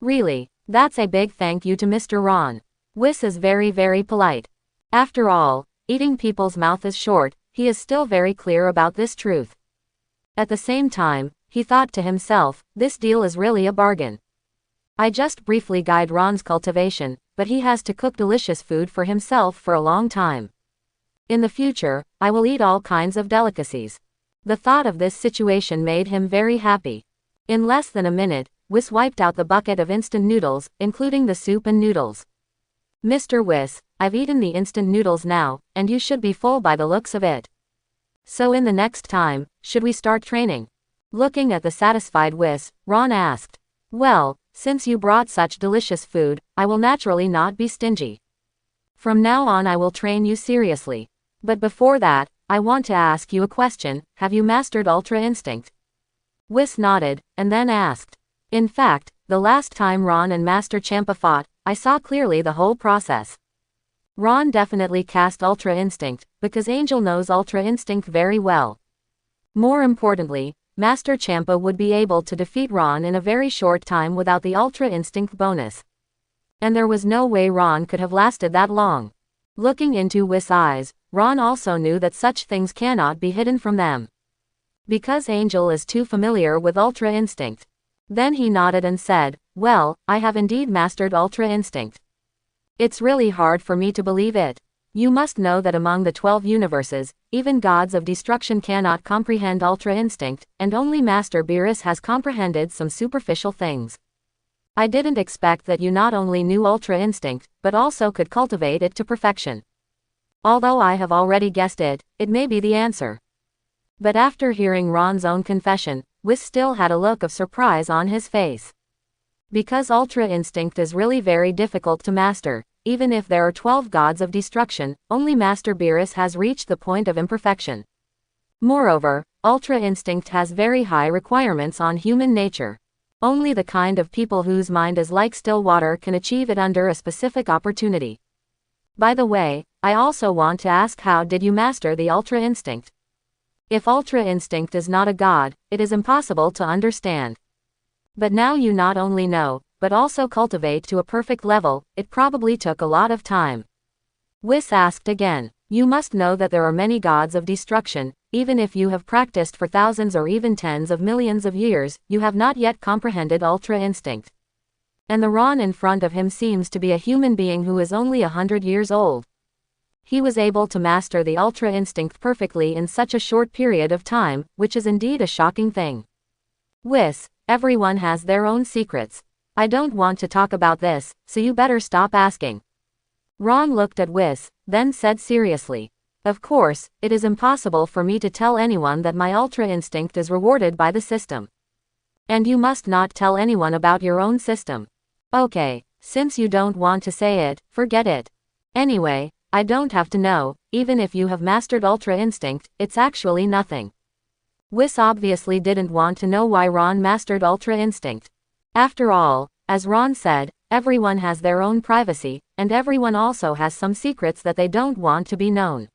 [SPEAKER 1] Really, that's a big thank you to Mr. Ron. Whis is very, very polite. After all, eating people's mouth is short, he is still very clear about this truth. At the same time, he thought to himself, this deal is really a bargain. I just briefly guide Ron's cultivation, but he has to cook delicious food for himself for a long time. In the future, I will eat all kinds of delicacies. The thought of this situation made him very happy. In less than a minute, Whis wiped out the bucket of instant noodles, including the soup and noodles. Mr. Whis, I've eaten the instant noodles now, and you should be full by the looks of it. So in the next time, should we start training? Looking at the satisfied Whis, Ron asked. Well, since you brought such delicious food, I will naturally not be stingy. From now on I will train you seriously. But before that, I want to ask you a question, have you mastered Ultra Instinct? Whis nodded, and then asked. In fact, the last time Ron and Master Champa fought, I saw clearly the whole process. Ron definitely cast Ultra Instinct, because Angel knows Ultra Instinct very well. More importantly, Master Champa would be able to defeat Ron in a very short time without the Ultra Instinct bonus. And there was no way Ron could have lasted that long. Looking into Whis' eyes, Ron also knew that such things cannot be hidden from them. Because Angel is too familiar with Ultra Instinct. Then he nodded and said, well, I have indeed mastered Ultra Instinct. It's really hard for me to believe it. You must know that among the 12 universes, even gods of destruction cannot comprehend Ultra Instinct, and only Master Beerus has comprehended some superficial things. I didn't expect that you not only knew Ultra Instinct, but also could cultivate it to perfection. Although I have already guessed it, it may be the answer. But after hearing Ron's own confession, Whis still had a look of surprise on his face. Because Ultra Instinct is really very difficult to master, even if there are 12 gods of destruction, only Master Beerus has reached the point of imperfection. Moreover, Ultra Instinct has very high requirements on human nature. Only the kind of people whose mind is like still water can achieve it under a specific opportunity. By the way, I also want to ask, how did you master the Ultra Instinct? If Ultra Instinct is not a god, it is impossible to understand. But now you not only know, but also cultivate to a perfect level, it probably took a lot of time. Whis asked again. You must know that there are many gods of destruction, even if you have practiced for thousands or even tens of millions of years, you have not yet comprehended Ultra Instinct. And the Ron in front of him seems to be a human being who is only 100 years old. He was able to master the Ultra Instinct perfectly in such a short period of time, which is indeed a shocking thing. Whis, everyone has their own secrets. I don't want to talk about this, so you better stop asking. Ron looked at Whis, then said seriously. Of course, it is impossible for me to tell anyone that my Ultra Instinct is rewarded by the system. And you must not tell anyone about your own system. Okay, since you don't want to say it, forget it. Anyway, I don't have to know, even if you have mastered Ultra Instinct, it's actually nothing. Whis obviously didn't want to know why Ron mastered Ultra Instinct. After all, as Ron said, everyone has their own privacy, and everyone also has some secrets that they don't want to be known.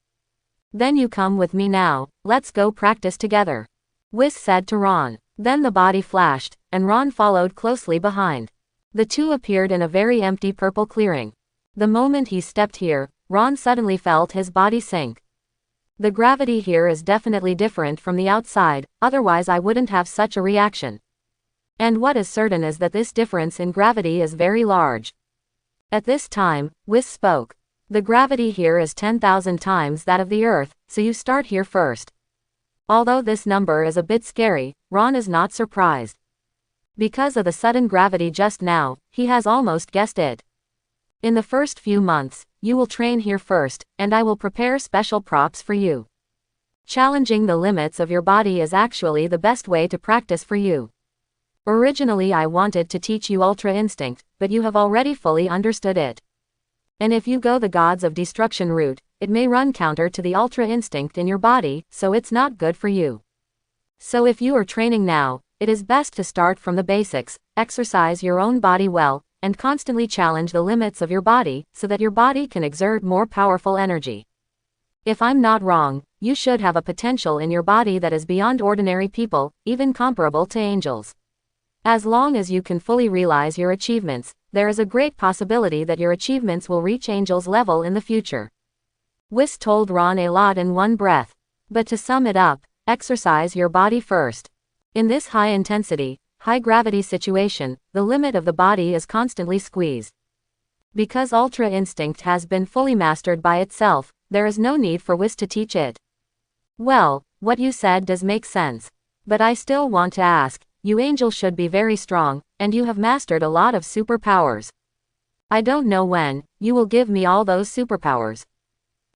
[SPEAKER 1] Then you come with me now, let's go practice together. Whis said to Ron. Then the body flashed, and Ron followed closely behind. The two appeared in a very empty purple clearing. The moment he stepped here, Ron suddenly felt his body sink. The gravity here is definitely different from the outside, otherwise I wouldn't have such a reaction. And what is certain is that this difference in gravity is very large. At this time, Whis spoke. The gravity here is 10,000 times that of the Earth, so you start here first. Although this number is a bit scary, Ron is not surprised. Because of the sudden gravity just now, he has almost guessed it. In the first few months, you will train here first, and I will prepare special props for you. Challenging the limits of your body is actually the best way to practice for you. Originally I wanted to teach you Ultra Instinct, but you have already fully understood it. And if you go the Gods of Destruction route, it may run counter to the Ultra Instinct in your body, so it's not good for you. So if you are training now, it is best to start from the basics, exercise your own body well, and constantly challenge the limits of your body, so that your body can exert more powerful energy. If I'm not wrong, you should have a potential in your body that is beyond ordinary people, even comparable to angels. As long as you can fully realize your achievements, there is a great possibility that your achievements will reach angels level in the future. Whis told Ron a lot in one breath. But to sum it up, exercise your body first. In this high-intensity, high-gravity situation, the limit of the body is constantly squeezed. Because Ultra Instinct has been fully mastered by itself, there is no need for Whis to teach it. Well, what you said does make sense. But I still want to ask, you angels should be very strong, and you have mastered a lot of superpowers. I don't know when you will give me all those superpowers.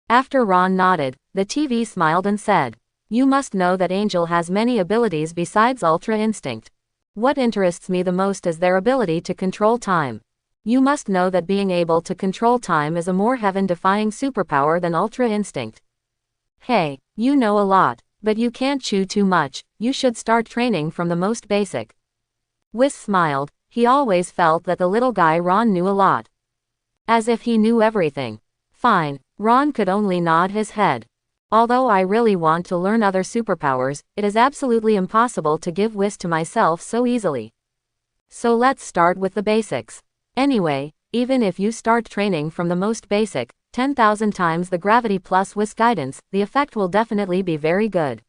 [SPEAKER 1] After Ron nodded, the TV smiled and said, you must know that Angel has many abilities besides Ultra Instinct. What interests me the most is their ability to control time. You must know that being able to control time is a more heaven-defying superpower than Ultra Instinct. Hey, you know a lot, but you can't chew too much, you should start training from the most basic. Whis smiled, he always felt that the little guy Ron knew a lot. As if he knew everything. Fine, Ron could only nod his head. Although I really want to learn other superpowers, it is absolutely impossible to give Whis to myself so easily. So let's start with the basics. Anyway, even if you start training from the most basic, 10,000 times the gravity plus Whis guidance, the effect will definitely be very good.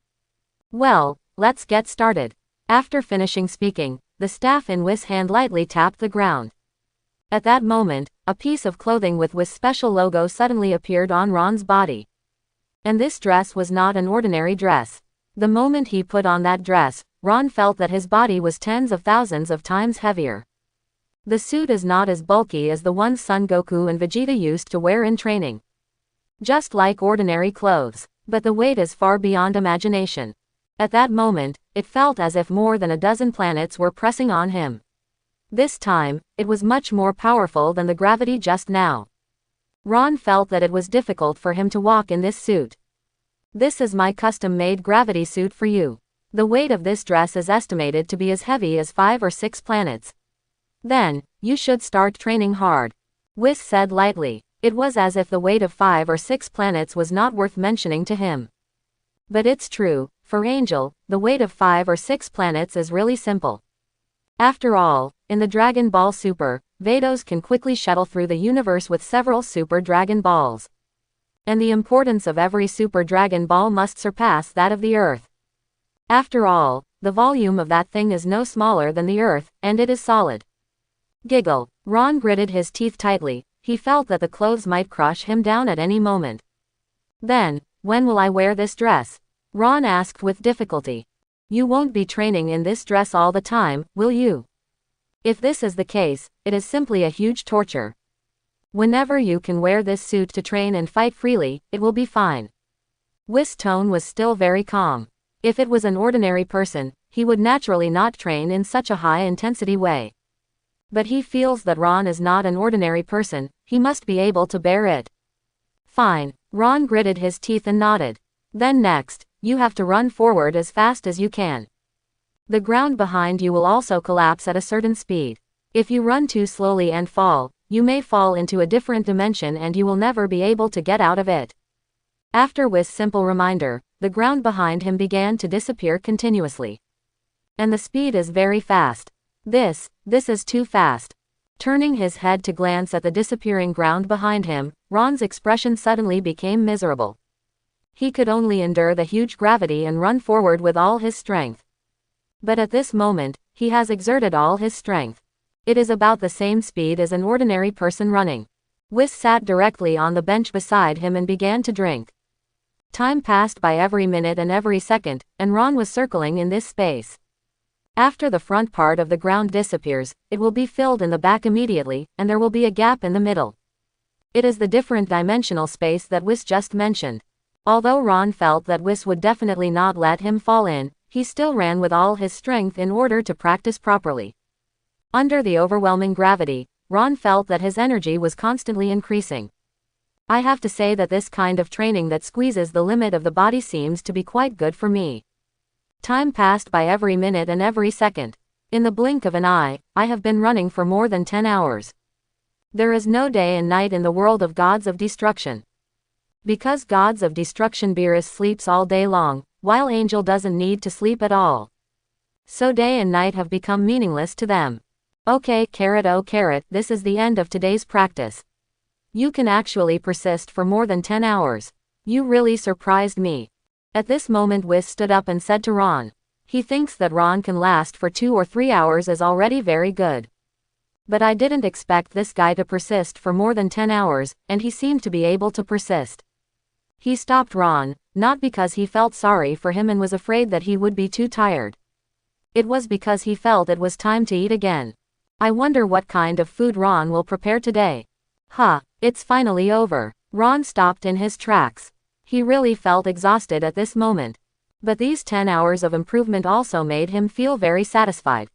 [SPEAKER 1] Well, let's get started. After finishing speaking, the staff in Whis' hand lightly tapped the ground. At that moment, a piece of clothing with Whis' special logo suddenly appeared on Ron's body. And this dress was not an ordinary dress. The moment he put on that dress, Ron felt that his body was tens of thousands of times heavier. The suit is not as bulky as the ones Son Goku and Vegeta used to wear in training. Just like ordinary clothes, but the weight is far beyond imagination. At that moment, it felt as if more than a dozen planets were pressing on him. This time, it was much more powerful than the gravity just now. Ron felt that it was difficult for him to walk in this suit. This is my custom-made gravity suit for you. The weight of this dress is estimated to be as heavy as 5 or 6 planets. Then, you should start training hard. Whis said lightly. It was as if the weight of 5 or 6 planets was not worth mentioning to him. But it's true, for Angel, the weight of 5 or 6 planets is really simple. After all, in the Dragon Ball Super, Vados can quickly shuttle through the universe with several Super Dragon Balls. And the importance of every Super Dragon Ball must surpass that of the Earth. After all, the volume of that thing is no smaller than the Earth, and it is solid. Giggle. Ron gritted his teeth tightly, he felt that the clothes might crush him down at any moment. Then, when will I wear this dress? Ron asked with difficulty. You won't be training in this dress all the time, will you? If this is the case, it is simply a huge torture. Whenever you can wear this suit to train and fight freely, it will be fine. Whis' tone was still very calm. If it was an ordinary person, he would naturally not train in such a high-intensity way. But he feels that Ron is not an ordinary person, he must be able to bear it. Fine, Ron gritted his teeth and nodded. Then next, you have to run forward as fast as you can. The ground behind you will also collapse at a certain speed. If you run too slowly and fall, you may fall into a different dimension and you will never be able to get out of it. After Whis' simple reminder, the ground behind him began to disappear continuously. And the speed is very fast. This is too fast. Turning his head to glance at the disappearing ground behind him, Ron's expression suddenly became miserable. He could only endure the huge gravity and run forward with all his strength. But at this moment, he has exerted all his strength. It is about the same speed as an ordinary person running. Whis sat directly on the bench beside him and began to drink. Time passed by every minute and every second, and Ron was circling in this space. After the front part of the ground disappears, it will be filled in the back immediately, and there will be a gap in the middle. It is the different dimensional space that Whis just mentioned. Although Ron felt that Whis would definitely not let him fall in, he still ran with all his strength in order to practice properly. Under the overwhelming gravity, Ron felt that his energy was constantly increasing. I have to say that this kind of training that squeezes the limit of the body seems to be quite good for me. Time passed by every minute and every second. In the blink of an eye, I have been running for more than 10 hours. There is no day and night in the world of gods of destruction. Because gods of destruction Beerus sleeps all day long, while Angel doesn't need to sleep at all. So day and night have become meaningless to them. Okay, oh carrot, this is the end of today's practice. You can actually persist for more than 10 hours. You really surprised me. At this moment Whis stood up and said to Ron. He thinks that Ron can last for 2 or 3 hours is already very good. But I didn't expect this guy to persist for more than 10 hours, and he seemed to be able to persist. He stopped Ron, not because he felt sorry for him and was afraid that he would be too tired. It was because he felt it was time to eat again. I wonder what kind of food Ron will prepare today. It's finally over. Ron stopped in his tracks. He really felt exhausted at this moment. But these 10 hours of improvement also made him feel very satisfied.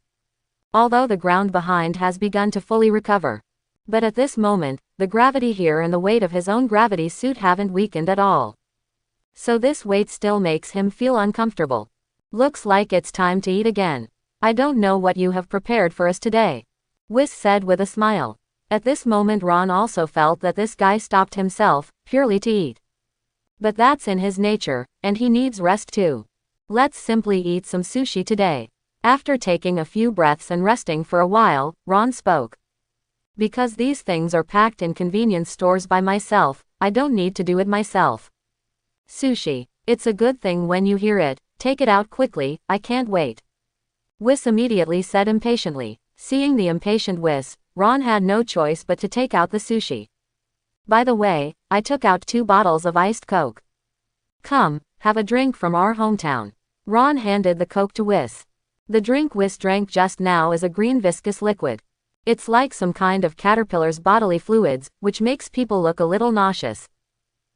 [SPEAKER 1] Although the ground behind has begun to fully recover. But at this moment, the gravity here and the weight of his own gravity suit haven't weakened at all. So this weight still makes him feel uncomfortable. Looks like it's time to eat again. I don't know what you have prepared for us today. Whis said with a smile. At this moment Ron also felt that this guy stopped himself, purely to eat. But that's in his nature, and he needs rest too. Let's simply eat some sushi today. After taking a few breaths and resting for a while, Ron spoke. Because these things are packed in convenience stores by myself, I don't need to do it myself. Sushi. It's a good thing when you hear it, take it out quickly, I can't wait. Whis immediately said impatiently. Seeing the impatient Whis, Ron had no choice but to take out the sushi. By the way, I took out 2 bottles of iced Coke. Come, have a drink from our hometown. Ron handed the Coke to Whis. The drink Whis drank just now is a green viscous liquid. It's like some kind of caterpillar's bodily fluids, which makes people look a little nauseous.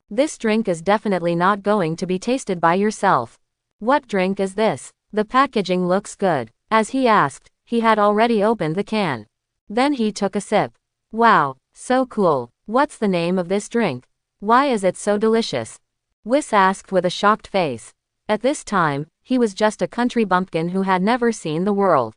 [SPEAKER 1] This drink is definitely not going to be tasted by yourself. What drink is this? The packaging looks good. As he asked, he had already opened the can. Then he took a sip. Wow, so cool. What's the name of this drink? Why is it so delicious? Whis asked with a shocked face. At this time, he was just a country bumpkin who had never seen the world.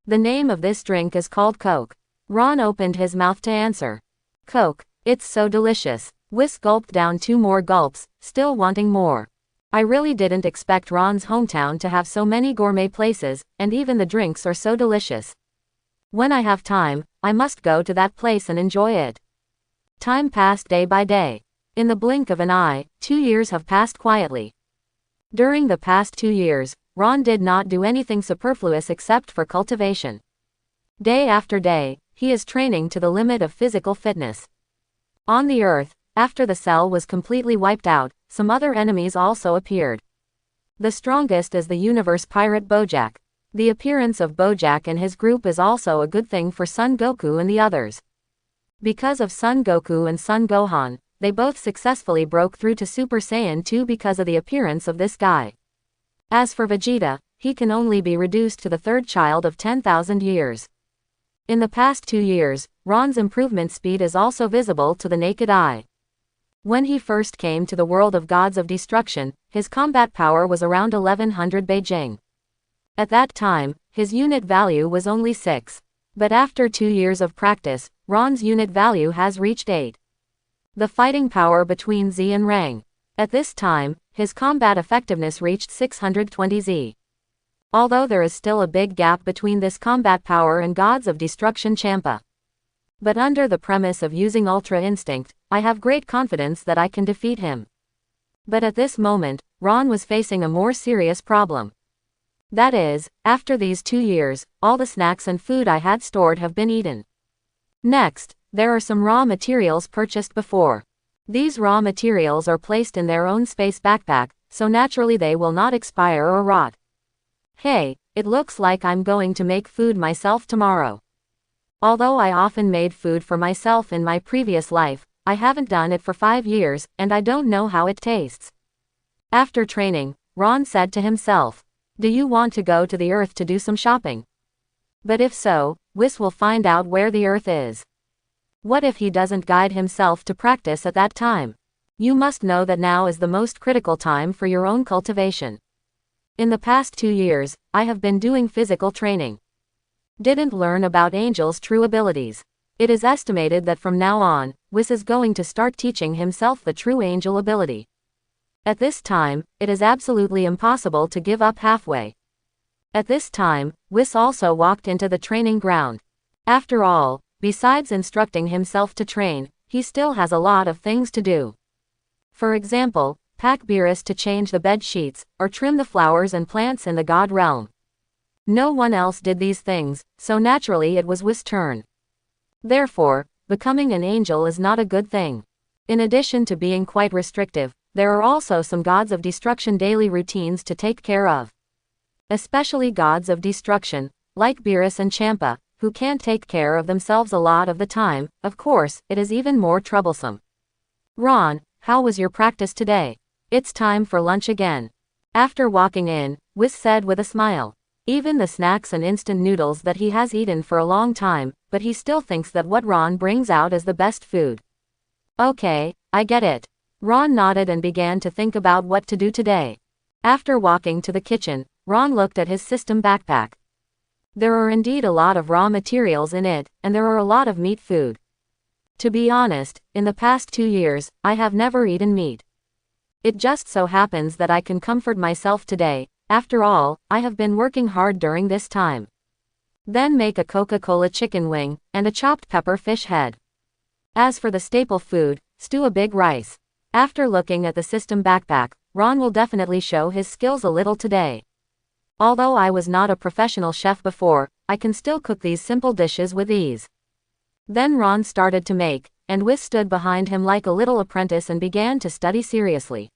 [SPEAKER 1] The name of this drink is called Coke. Ron opened his mouth to answer. Coke, it's so delicious. Whis gulped down 2 more gulps, still wanting more. I really didn't expect Ron's hometown to have so many gourmet places, and even the drinks are so delicious. When I have time, I must go to that place and enjoy it. Time passed day by day. In the blink of an eye, 2 years have passed quietly. During the past 2 years, Ron did not do anything superfluous except for cultivation. Day after day, he is training to the limit of physical fitness. On the Earth, after the cell was completely wiped out, some other enemies also appeared. The strongest is the universe pirate Bojack. The appearance of Bojack and his group is also a good thing for Son Goku and the others. Because of Son Goku and Son Gohan, they both successfully broke through to Super Saiyan 2 because of the appearance of this guy. As for Vegeta, he can only be reduced to the 3rd child of 10,000 years. In the past 2 years, Ron's improvement speed is also visible to the naked eye. When he first came to the world of gods of destruction, his combat power was around 1100 Beijing. At that time, his unit value was only 6. But after 2 years of practice, Ron's unit value has reached 8. The fighting power between Z and Rang. At this time, his combat effectiveness reached 620Z. Although there is still a big gap between this combat power and Gods of Destruction Champa. But under the premise of using Ultra Instinct, I have great confidence that I can defeat him. But at this moment, Ron was facing a more serious problem. That is, after these 2 years, all the snacks and food I had stored have been eaten. Next, there are some raw materials purchased before. These raw materials are placed in their own space backpack, so naturally they will not expire or rot. Hey, it looks like I'm going to make food myself tomorrow. Although I often made food for myself in my previous life, I haven't done it for 5 years, and I don't know how it tastes. After training, Ron said to himself, "Do you want to go to the Earth to do some shopping? But if so, Whis will find out where the Earth is. What if he doesn't guide himself to practice at that time? You must know that now is the most critical time for your own cultivation. In the past 2 years, I have been doing physical training. Didn't learn about Angel's true abilities. It is estimated that from now on, Whis is going to start teaching himself the true Angel ability. At this time, it is absolutely impossible to give up halfway." At this time, Whis also walked into the training ground. After all, besides instructing himself to train, he still has a lot of things to do. For example, pack Beerus to change the bed sheets, or trim the flowers and plants in the God realm. No one else did these things, so naturally it was Whis' turn. Therefore, becoming an angel is not a good thing. In addition to being quite restrictive, there are also some Gods of Destruction daily routines to take care of. Especially Gods of Destruction, like Beerus and Champa, who can't take care of themselves a lot of the time. Of course, it is even more troublesome. "Ron, how was your practice today? It's time for lunch again." After walking in, Whis said with a smile. Even the snacks and instant noodles that he has eaten for a long time, but he still thinks that what Ron brings out is the best food. "Okay, I get it." Ron nodded and began to think about what to do today. After walking to the kitchen, Ron looked at his system backpack. There are indeed a lot of raw materials in it, and there are a lot of meat food. To be honest, in the past 2 years, I have never eaten meat. It just so happens that I can comfort myself today. After all, I have been working hard during this time. Then make a Coca-Cola chicken wing, and a chopped pepper fish head. As for the staple food, stew a big rice. After looking at the system backpack, Ron will definitely show his skills a little today. Although I was not a professional chef before, I can still cook these simple dishes with ease. Then Ron started to make, and Whis stood behind him like a little apprentice and began to study seriously.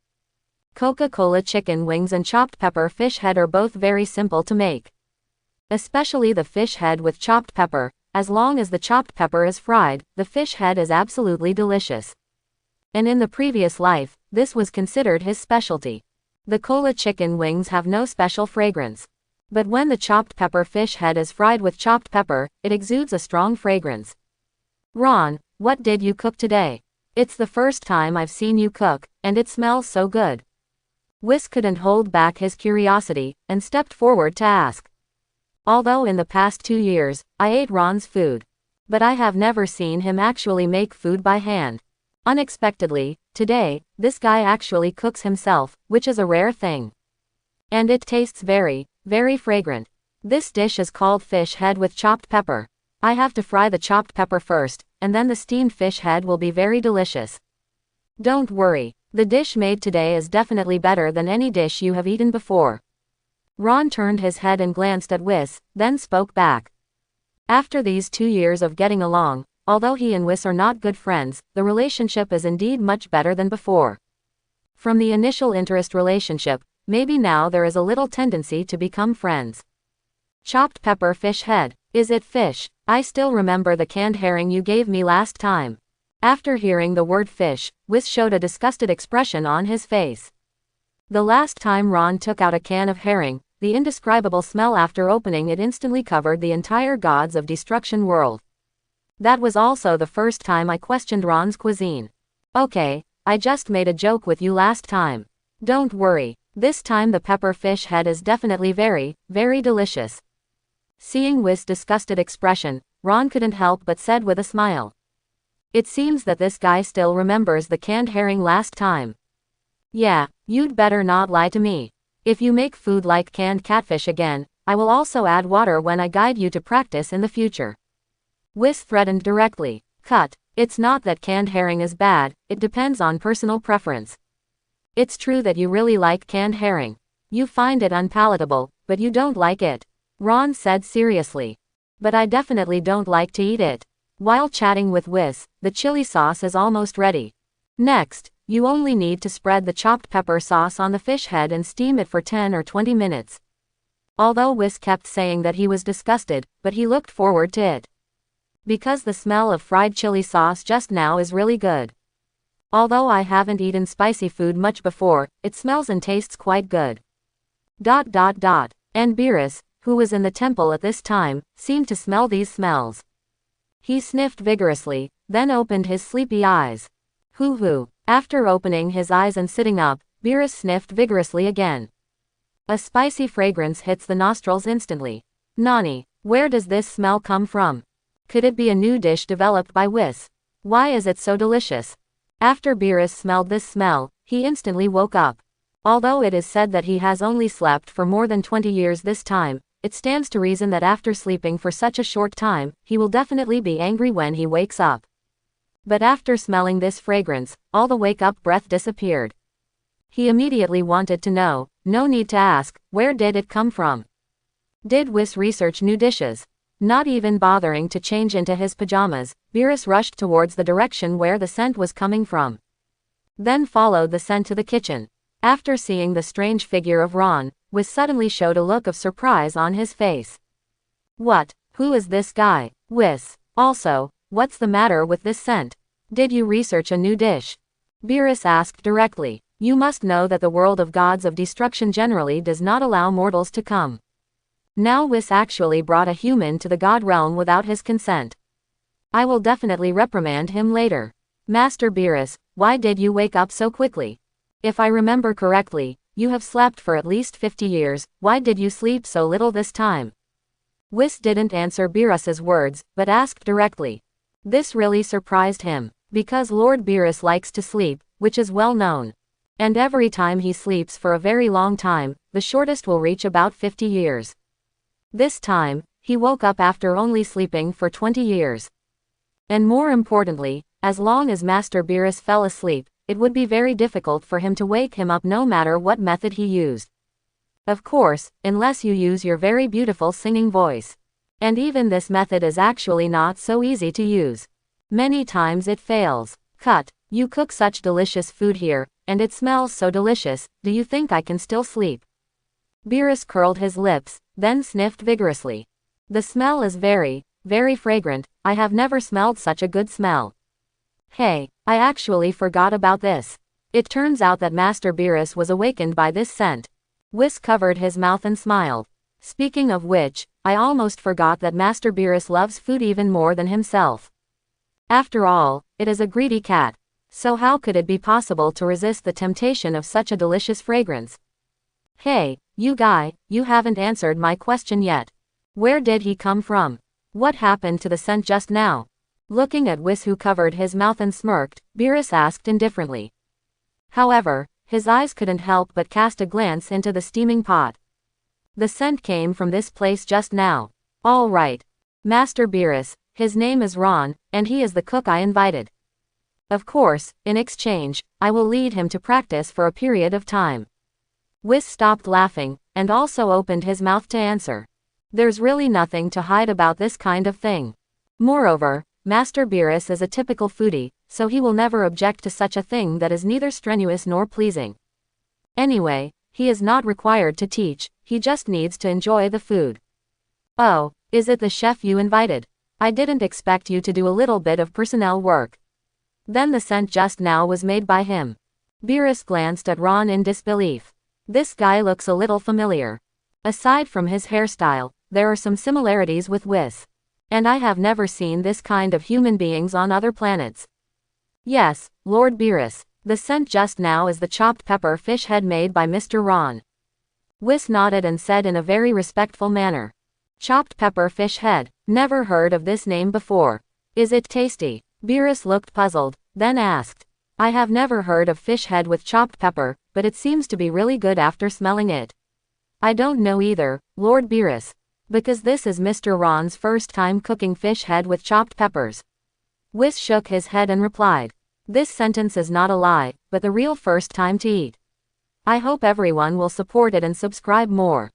[SPEAKER 1] Coca-Cola chicken wings and chopped pepper fish head are both very simple to make. Especially the fish head with chopped pepper. As long as the chopped pepper is fried, the fish head is absolutely delicious. And in the previous life, this was considered his specialty. The cola chicken wings have no special fragrance. But when the chopped pepper fish head is fried with chopped pepper, it exudes a strong fragrance. "Ron, what did you cook today? It's the first time I've seen you cook, and it smells so good." Whis couldn't hold back his curiosity, and stepped forward to ask. Although in the past 2 years, I ate Ron's food. But I have never seen him actually make food by hand. Unexpectedly, today, this guy actually cooks himself, which is a rare thing. And it tastes very, very fragrant. This dish is called fish head with chopped pepper. I have to fry the chopped pepper first, and then the steamed fish head will be very delicious. Don't worry, the dish made today is definitely better than any dish you have eaten before. Ron turned his head and glanced at Whis, then spoke back. After these 2 years of getting along, although he and Whis are not good friends, the relationship is indeed much better than before. From the initial interest relationship, maybe now there is a little tendency to become friends. Chopped pepper fish head. Is it fish? I still remember the canned herring you gave me last time. After hearing the word fish, Whis showed a disgusted expression on his face. The last time Ron took out a can of herring, the indescribable smell after opening it instantly covered the entire Gods of Destruction world. That was also the first time I questioned Ron's cuisine. Okay, I just made a joke with you last time. Don't worry, this time the pepper fish head is definitely very, very delicious. Seeing Whis' disgusted expression, Ron couldn't help but said with a smile. It seems that this guy still remembers the canned herring last time. Yeah, you'd better not lie to me. If you make food like canned catfish again, I will also add water when I guide you to practice in the future. Whis threatened directly. Cut. It's not that canned herring is bad, it depends on personal preference. It's true that you really like canned herring. You find it unpalatable, but you don't like it. Ron said seriously. But I definitely don't like to eat it. While chatting with Whis, the chili sauce is almost ready. Next, you only need to spread the chopped pepper sauce on the fish head and steam it for 10 or 20 minutes. Although Whis kept saying that he was disgusted, but he looked forward to it. Because the smell of fried chili sauce just now is really good. Although I haven't eaten spicy food much before, it smells and tastes quite good. And Beerus, who was in the temple at this time, seemed to smell these smells. He sniffed vigorously, then opened his sleepy eyes. Hoo-hoo. After opening his eyes and sitting up, Beerus sniffed vigorously again. A spicy fragrance hits the nostrils instantly. Nani, where does this smell come from? Could it be a new dish developed by Whis? Why is it so delicious? After Beerus smelled this smell, he instantly woke up. Although it is said that he has only slept for more than 20 years this time, it stands to reason that after sleeping for such a short time, he will definitely be angry when he wakes up. But after smelling this fragrance, all the wake-up breath disappeared. He immediately wanted to know, no need to ask, where did it come from? Did Whis research new dishes? Not even bothering to change into his pajamas, Beerus rushed towards the direction where the scent was coming from. Then followed the scent to the kitchen. After seeing the strange figure of Ron, Whis suddenly showed a look of surprise on his face. What? Who is this guy? Whis. Also, what's the matter with this scent? Did you research a new dish? Beerus asked directly. You must know that the world of gods of destruction generally does not allow mortals to come. Now Whis actually brought a human to the god realm without his consent. I will definitely reprimand him later. Master Beerus, why did you wake up so quickly? If I remember correctly, you have slept for at least 50 years, why did you sleep so little this time? Whis didn't answer Beerus's words, but asked directly. This really surprised him, because Lord Beerus likes to sleep, which is well known. And every time he sleeps for a very long time, the shortest will reach about 50 years. This time, he woke up after only sleeping for 20 years. And more importantly, as long as Master Beerus fell asleep, it would be very difficult for him to wake him up no matter what method he used. Of course, unless you use your very beautiful singing voice. And even this method is actually not so easy to use. Many times it fails. Cut. You cook such delicious food here, and it smells so delicious, do you think I can still sleep? Beerus curled his lips, then sniffed vigorously. The smell is very, very fragrant, I have never smelled such a good smell. Hey, I actually forgot about this. It turns out that Master Beerus was awakened by this scent. Whis covered his mouth and smiled. Speaking of which, I almost forgot that Master Beerus loves food even more than himself. After all, it is a greedy cat. So how could it be possible to resist the temptation of such a delicious fragrance? Hey, you guy, you haven't answered my question yet. Where did he come from? What happened to the scent just now? Looking at Whis, who covered his mouth and smirked, Beerus asked indifferently. However, his eyes couldn't help but cast a glance into the steaming pot. The scent came from this place just now. All right. Master Beerus, his name is Ron, and he is the cook I invited. Of course, in exchange, I will lead him to practice for a period of time. Whis stopped laughing, and also opened his mouth to answer. There's really nothing to hide about this kind of thing. Moreover, Master Beerus is a typical foodie, so he will never object to such a thing that is neither strenuous nor pleasing. Anyway, he is not required to teach, he just needs to enjoy the food. Oh, is it the chef you invited? I didn't expect you to do a little bit of personnel work. Then the scent just now was made by him. Beerus glanced at Ron in disbelief. This guy looks a little familiar. Aside from his hairstyle, there are some similarities with Whis. And I have never seen this kind of human beings on other planets. Yes, Lord Beerus, the scent just now is the chopped pepper fish head made by Mr. Ron. Whis nodded and said in a very respectful manner. Chopped pepper fish head, never heard of this name before. Is it tasty? Beerus looked puzzled, then asked. I have never heard of fish head with chopped pepper, but it seems to be really good after smelling it. I don't know either, Lord Beerus. Because this is Mr. Ron's first time cooking fish head with chopped peppers. Whis shook his head and replied. This sentence is not a lie, but the real first time to eat. I hope everyone will support it and subscribe more.